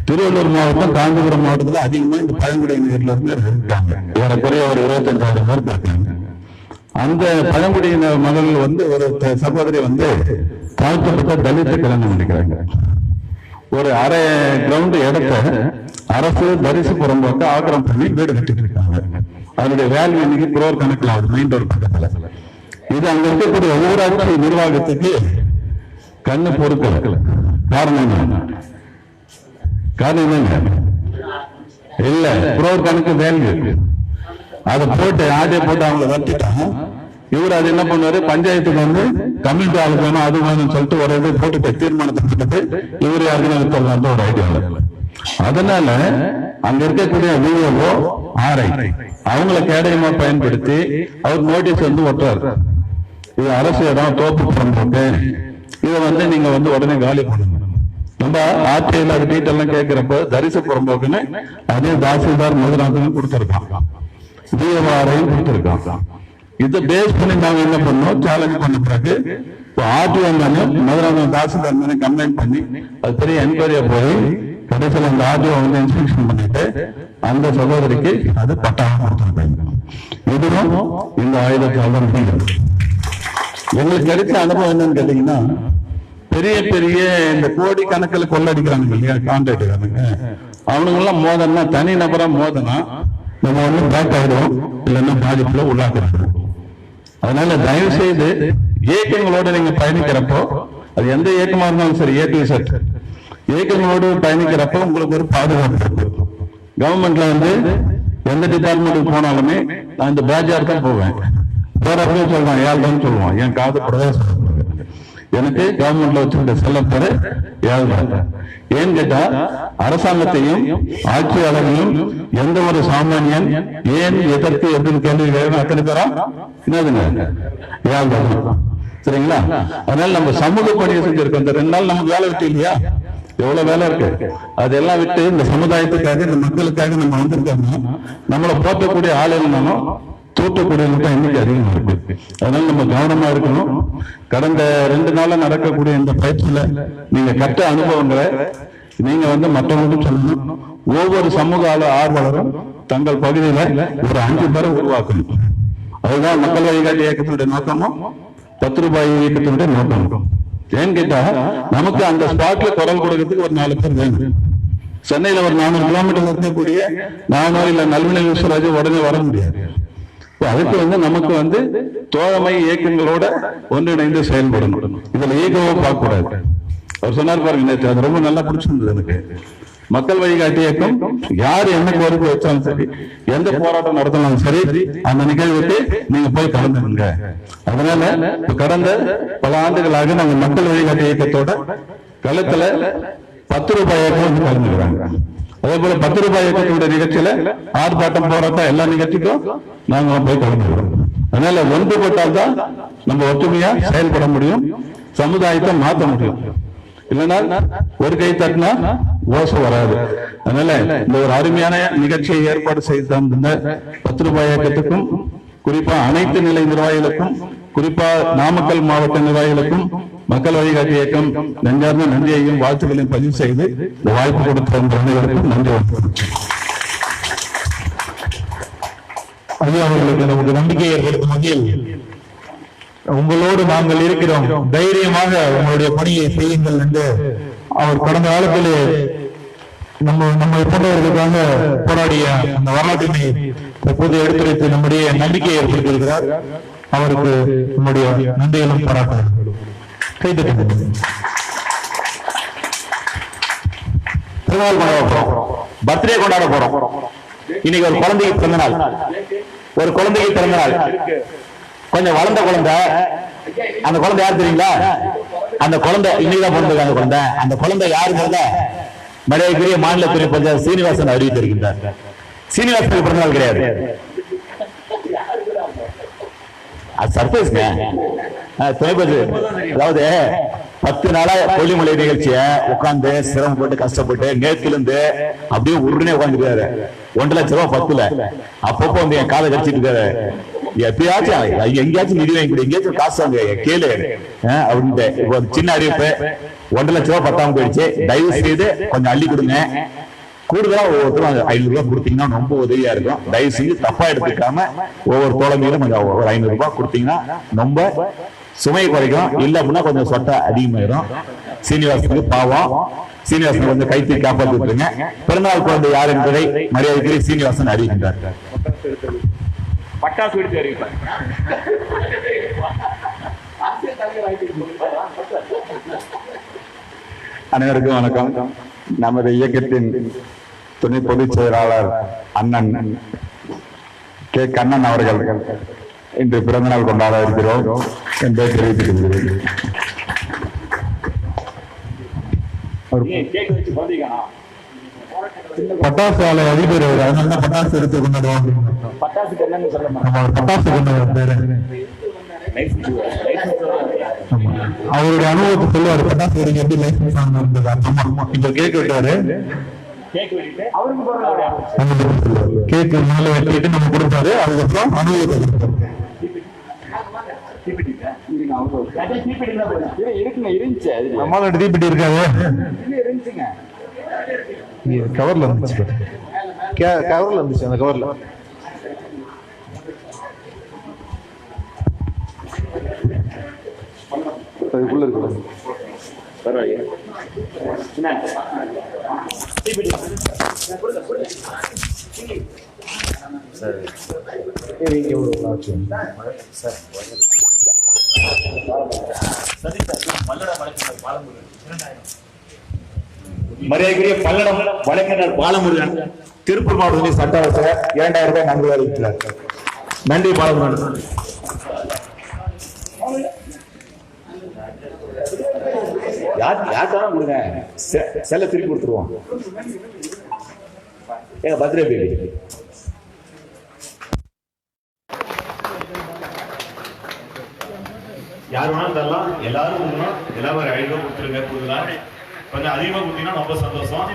திருவள்ளூர் மாவட்டம், காஞ்சிபுரம் மாவட்டத்துல அதிகமா இந்த பழங்குடியினர் இருக்காங்க. ஏறக்குறைய ஒரு 25,000 பேர் இருக்காங்க. அந்த பழங்குடியினர் மகள் வந்து ஒரு சகோதரி வந்து தாழ்த்தப்பட்ட தலித்தை கல்யாணம் பண்ணிக்கிறாங்க. ஒரு அரை கிரவுண்ட் இடத்த அரசு தரிசு புறம்போக்க ஆக்கிரம் பண்ணி வீடு கட்டிட்டு இருக்காங்க. அதனுடைய வேல்யூ இன்னைக்கு குரோர் கணக்கில் ஆகுது மெயின் ரோடு பக்கத்துல. இது அங்க இருக்கக்கூடிய ஊராட்சி நிர்வாகத்துக்கு கண்ணு பொறுக்கல. காரணம் இல்ல குரோர் கணக்கு வேல்யூ அதை போட்டு ஆடியோ போட்டு அவங்களை வச்சுட்டாங்க. இவர் அது என்ன பண்ணுவாரு, பஞ்சாயத்துக்கு வந்து கம்யூனிட்டி ஆளுக்கு வேணும் அது வேணும்னு சொல்லிட்டு ஒரு இது போட்டு தீர்மானத்தை போட்டுட்டு இவரு யாருன்னு ஒரு ஐடியா. அதனால அங்க இருக்கக்கூடிய விஓஓ ஆர்ஐ அவங்களை கேடயமா பயன்படுத்தி அவர் நோட்டீஸ் வந்து ஒட்டுறாரு, இது அரசு இடம் தோப்பு பண்றது, இதை வந்து நீங்க வந்து உடனே காலி பண்ணுங்க. நம்ம ஆட்சியில் அது டீட்டெல்லாம் கேட்கிறப்ப தரிசு புறம்போக்குன்னு அதே தாசில்தார் மதுராந்தகம் கொடுத்திருக்கான், விஓஆரையும் கொடுத்திருக்கான். இதை பேஸ் பண்ணி நாங்க என்ன பண்ணோம், சேலஞ்ச் பண்ண பிறகு ஆர்டிஓ மேலே மதுராந்தகம் தாசில்தார் மேலே கம்ப்ளைண்ட் பண்ணி அது பெரிய என்கொயரியா போய் கடைசியில் அந்த ஆர்டிஓ வந்து இன்ஸ்பெக்ஷன் பண்ணிட்டு அந்த சகோதரிக்கு அது பட்டாக கொடுத்திருக்காங்க. இதுவும் இந்த ஆயுதத்தால் தான் எங்களுக்கு கிடைச்ச அனுபவம் என்னன்னு கேட்டீங்கன்னா, பெரிய பெரிய இந்த கோடி கணக்கில் கொள்ளடிக்கிறாங்க இல்லையா கான்ட்ராக்டுக்காரங்க, அவனுங்க எல்லாம் மோதனா தனி நபரா மோதனா நம்ம வந்து பேக் ஆயிடும், இல்லைன்னா பாதிப்புல உள்ளாக்குறோம். அதனால தயவு செய்து இயக்கங்களோட நீங்க பயணிக்கிறப்போ, அது எந்த இயக்கமா இருந்தாலும் சரி, ஏ டு செட் இயக்கங்களோடு பயணிக்கிறப்போ உங்களுக்கு ஒரு பாதுகாப்பு இருக்கு. கவர்மெண்ட்ல வந்து எந்த டிபார்ட்மெண்ட்டுக்கு போனாலுமே நான் இந்த பேஜார் தான் போவேன், போறப்பவே சொல்றான் ஏழ்தான் சொல்லுவான், என் காது படவே சொல்லுவாங்க. எனக்கு கவர்மெண்ட்ல வச்சிருக்க செல்ல பேரு ஏழ்தான். ஏன்னு கேட்டா அரசாங்கத்தையும் ஆட்சியாளர்களையும் எந்த ஒரு சாமானியன் ஏன் எதற்கு எப்படி கேள்வி அத்தனை பேரா என்னதுங்க ஏழ்தான். சரிங்களா? அதனால நம்ம சமூக பணியை செஞ்சிருக்கோம். இந்த 2 நாள் நமக்கு வேலை விட்டு இல்லையா, எவ்வளவு வேலை இருக்கு, அதெல்லாம் விட்டு இந்த சமுதாயத்துக்காக இந்த மக்களுக்காக நம்ம வந்திருக்கோம்னா நம்மளை போற்றக்கூடிய ஆள் இருந்தாலும் தூட்டக்கூடிய மட்டும் எண்ணிக்கை அதிகமா இருக்கு. அதனால நம்ம கவனமா இருக்கணும். கடந்த 2 நாளா நடக்கக்கூடிய இந்த பயிற்சியில நீங்க கற்ற அனுபவங்களை நீங்க வந்து மற்றவங்களுக்கும் சொல்லணும். ஒவ்வொரு சமூக ஆர்வலரும் தங்கள் பகுதியில ஒரு 5 பேரை உருவாக்கணும். அதுதான் மக்கள் வழிகாட்டி இயக்கத்தினுடைய நோக்கமும் 10 ரூபாய் இயக்கத்தினுடைய நோக்கம். ஏன்னு கேட்டா நமக்கு அந்த ஸ்பாட்ல குரல் கொடுக்கறதுக்கு ஒரு 4 பேர் வேணும். சென்னையில ஒரு 400 கிலோமீட்டர் இருக்கக்கூடிய நானோ இல்ல நல்வினை விஸ்வராஜ் உடனே வர முடியாது. அதுக்கு வந்து நமக்கு வந்து தோழமை இயக்கங்களோட ஒன்றிணைந்து செயல்படணும். இதுல ஈகோவை பார்க்க கூடாது. அவர் சொன்னார் பாருங்க நேற்று, அது ரொம்ப நல்லா பிடிச்சிருந்தது எனக்கு. மக்கள் வழிகாட்டி இயக்கம் யாரு என்ன கோரிக்கை வச்சாலும் சரி, எந்த போராட்டம் நடத்தினாலும் சரி, அந்த நிகழ்வுக்கு நீங்க போய் கலந்துங்க. அதனால கடந்த பல ஆண்டுகளாக நாங்க மக்கள் வழிகாட்டி இயக்கத்தோட களத்துல 10 ரூபாய் இயக்கம் கலந்துக்கிறாங்க. அதே போல 10 ரூபாய் இயக்கத்தோட நிகழ்ச்சியில ஆர்ப்பாட்டம் போராட்டம் எல்லா நிகழ்ச்சிக்கும் நாங்க போய் கலந்துக்கிறோம். அதனால ஒன்றுபட்டால்தான் நம்ம ஒற்றுமையா செயல்பட முடியும், சமுதாயத்தை மாற்ற முடியும். இல்லைன்னா ஒரு கை தட்டினா ஓசை வராது. அதனால இந்த ஒரு அருமையான நிகழ்ச்சியை ஏற்பாடு செய்து தந்த 10 ரூபாய் இயக்கத்துக்கும், குறிப்பா அனைத்து நிலை நிர்வாகிகளுக்கும், குறிப்பா நாமக்கல் மாவட்ட நிர்வாகிகளுக்கும் மக்கள் வழிகாட்டி இயக்கம் நெஞ்சார்ந்த நன்றியையும் வாழ்த்துக்களையும் பதிவு செய்து இந்த வாய்ப்பு கொடுத்த அனைவருக்கும் நன்றி. ஐயா அவர்களுக்கு நமக்கு நம்பிக்கை ஏற்படுத்தும் வகையில் உங்களோடு நாங்கள் இருக்கிறோம், தைரியமாக உங்களுடைய பணியை செய்யுங்கள் என்று அவர் கடந்த காலத்திலே நம்மை போன்றவர்களுக்காக போராடிய அந்த வரலாற்றினை தற்போது எடுத்துரைத்து நம்முடைய நம்பிக்கையை ஏற்படுத்தியிருக்கிறார். அவருக்கு நம்முடைய நன்றிகளும் பாராட்டுகிறோம். பர்த்டே கொண்டாட போறோம். இன்னைக்கு ஒரு குழந்தைக்கு பிறந்த நாள், ஒரு குழந்தைக்கு பிறந்த நாள், கொஞ்சம் வளர்ந்த குழந்தை. அந்த குழந்தை யாரு தெரியுங்களா? அந்த குழந்தை இன்னைக்குதான் பிறந்திருக்காங்க. அந்த குழந்தை, அந்த குழந்தை யாருங்கிறத மரியாதைக்குரிய மாநில துணை பஞ்சாயத்து சீனிவாசன் அறிவித்திருக்கின்றார். சீனிவாசனுக்கு பிறந்த நாள் கிடையாது, அது சர்ப்ரைஸ்ங்க. அதாவது 10 நாளா கொல்லிமலை நிகழ்ச்சிய உட்கார்ந்து சிரமப்பட்டு கஷ்டப்பட்டு நேத்துல இருந்து அப்படியே உருடனே உட்காந்துருக்காரு. 1 லட்சம் ரூபாய் 10ல அப்பப்போ வந்து என் காதை கடிச்சிட்டு இருக்காரு. எப்பயாச்சும் எங்கேயாச்சும் நிதி வாங்கி கொடு, எங்கேயாச்சும் காசு வாங்க கேளு அப்படின்ட்டு சின்ன அறிவிப்பு. 1 லட்சம் ரூபாய் 10ஆம போயிடுச்சு. தயவு செய்து கொஞ்சம் அள்ளி கொடுங்க. கூடுதலா ஒவ்வொருத்தரும் 500 ரூபாய் கொடுத்தீங்கன்னா ரொம்ப உதவியா இருக்கும். தயவு செஞ்சு தப்பா எடுத்துக்காம ஒவ்வொரு தோழமையிலும் கொஞ்சம் ஒரு 500 ரூபாய் கொடுத்தீங்கன்னா ரொம்ப சுமையை குறைக்கும். இல்ல அப்படின்னா கொஞ்சம் சொட்டை அதிகமாயிரும். சீனிவாசனுக்கு பாவம், சீனிவாசன் கொஞ்சம் கைத்தி காப்பாற்றி விட்டுருங்க. பிறந்தநாள் குழந்தை யார் என்பதை மரியாதைக்குரிய சீனிவாசன் அறிவிக்கின்றார். பட்டாசு வெடித்து அறிவிப்பார். அனைவருக்கும் வணக்கம். நமது இயக்கத்தின் துணை பொதுச் செயலாளர் அண்ணன் கே கண்ணன் அவர்கள் இன்று பிறந்தநாள் கொண்டாட இருக்கிறோம் என்று தெரிவித்துக் பட்டாசு ஆலை அதிபர் அதனால பட்டாசு எடுத்து கொண்டாடுவாங்க. பட்டாசு அவருடைய அனுபவத்தை சொல்லுவாரு. பட்டாசு வெடிக்க எப்படி லைசன்ஸ் வாங்கினது இப்ப கேக் விட்டாரு. கேக் மேல வெட்டிட்டு நம்ம கொடுப்பாரு. அதுக்கப்புறம் அனுபவத்தை கொடுப்பாரு. நம்மளோட தீப்பெட்டி இருக்காது, கவர்ல இருந்துச்சு. கவர்ல இருந்துச்சு. அந்த கவர்ல அதுக்குள்ள இருக்கு. மரியாதைக்குரிய பல்லடம் வழக்கறிஞர் பாலமுருகன் திருப்பூர் மாவட்டத்தில் சட்ட ஆலோசகர் 2000 ரூபாய் நன்கொடை அறிவிக்கிறார். நன்றி பாலமுருகன். யாருக்கான கொடுங்க, செல்ல திருப்பி கொடுத்துருவோம். ஏங்க பர்த்டே பேபி யார் வேணாலும் தரலாம். எல்லாரும் எல்லாரும் ஒரு 5 ரூபா கொடுத்துருங்க. கொடுக்கலாம். கொஞ்சம் அதிகமா கொடுத்தீங்கன்னா ரொம்ப சந்தோஷம்.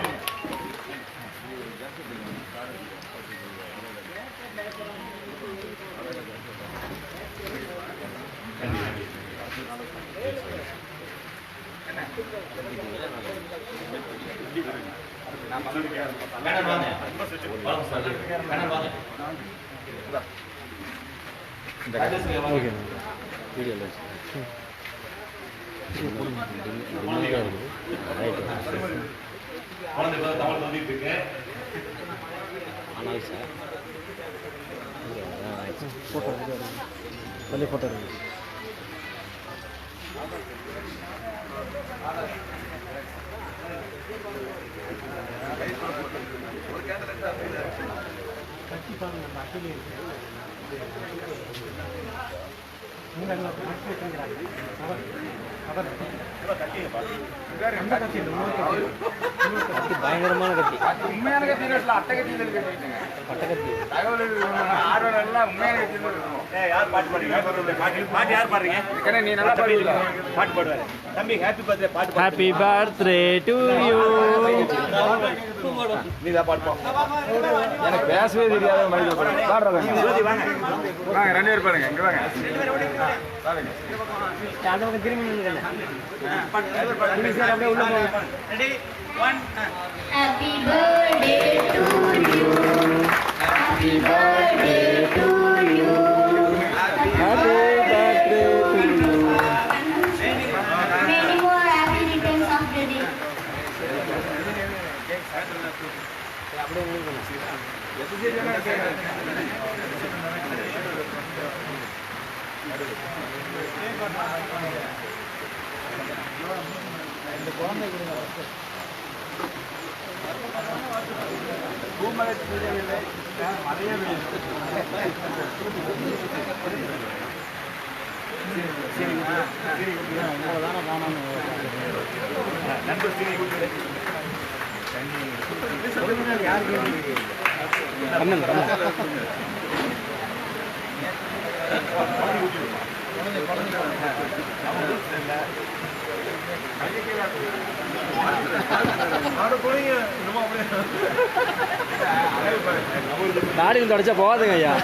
தமிழ் வந்துட்டு இருக்கு. பயங்கரமான கத்தி, உண்மையான கத்தி, அட்டை கத்தி, உண்மையான கத்தி. யார் பாட்டு பாடுறீங்க? பாட்டு யார் பாடுறீங்க? நீ நல்லா பாடுவீங்க. பாட்டு பாடுவாரு தம்பி. ஹாப்பி பர்த்டே பாட்டு. Happy birthday to you. நீ தான் பாட்டு. எனக்கு பேசவே தெரியாத மாதிரி பாடுறாங்க. வாங்க 2 பேர் பாருங்க. இங்க வாங்க. Happy birthday to you. Happy birthday to you. Happy birthday to you. Many more happy returns of the day. தாடியில் தொடச்சா போகாதுங்க ஐயா.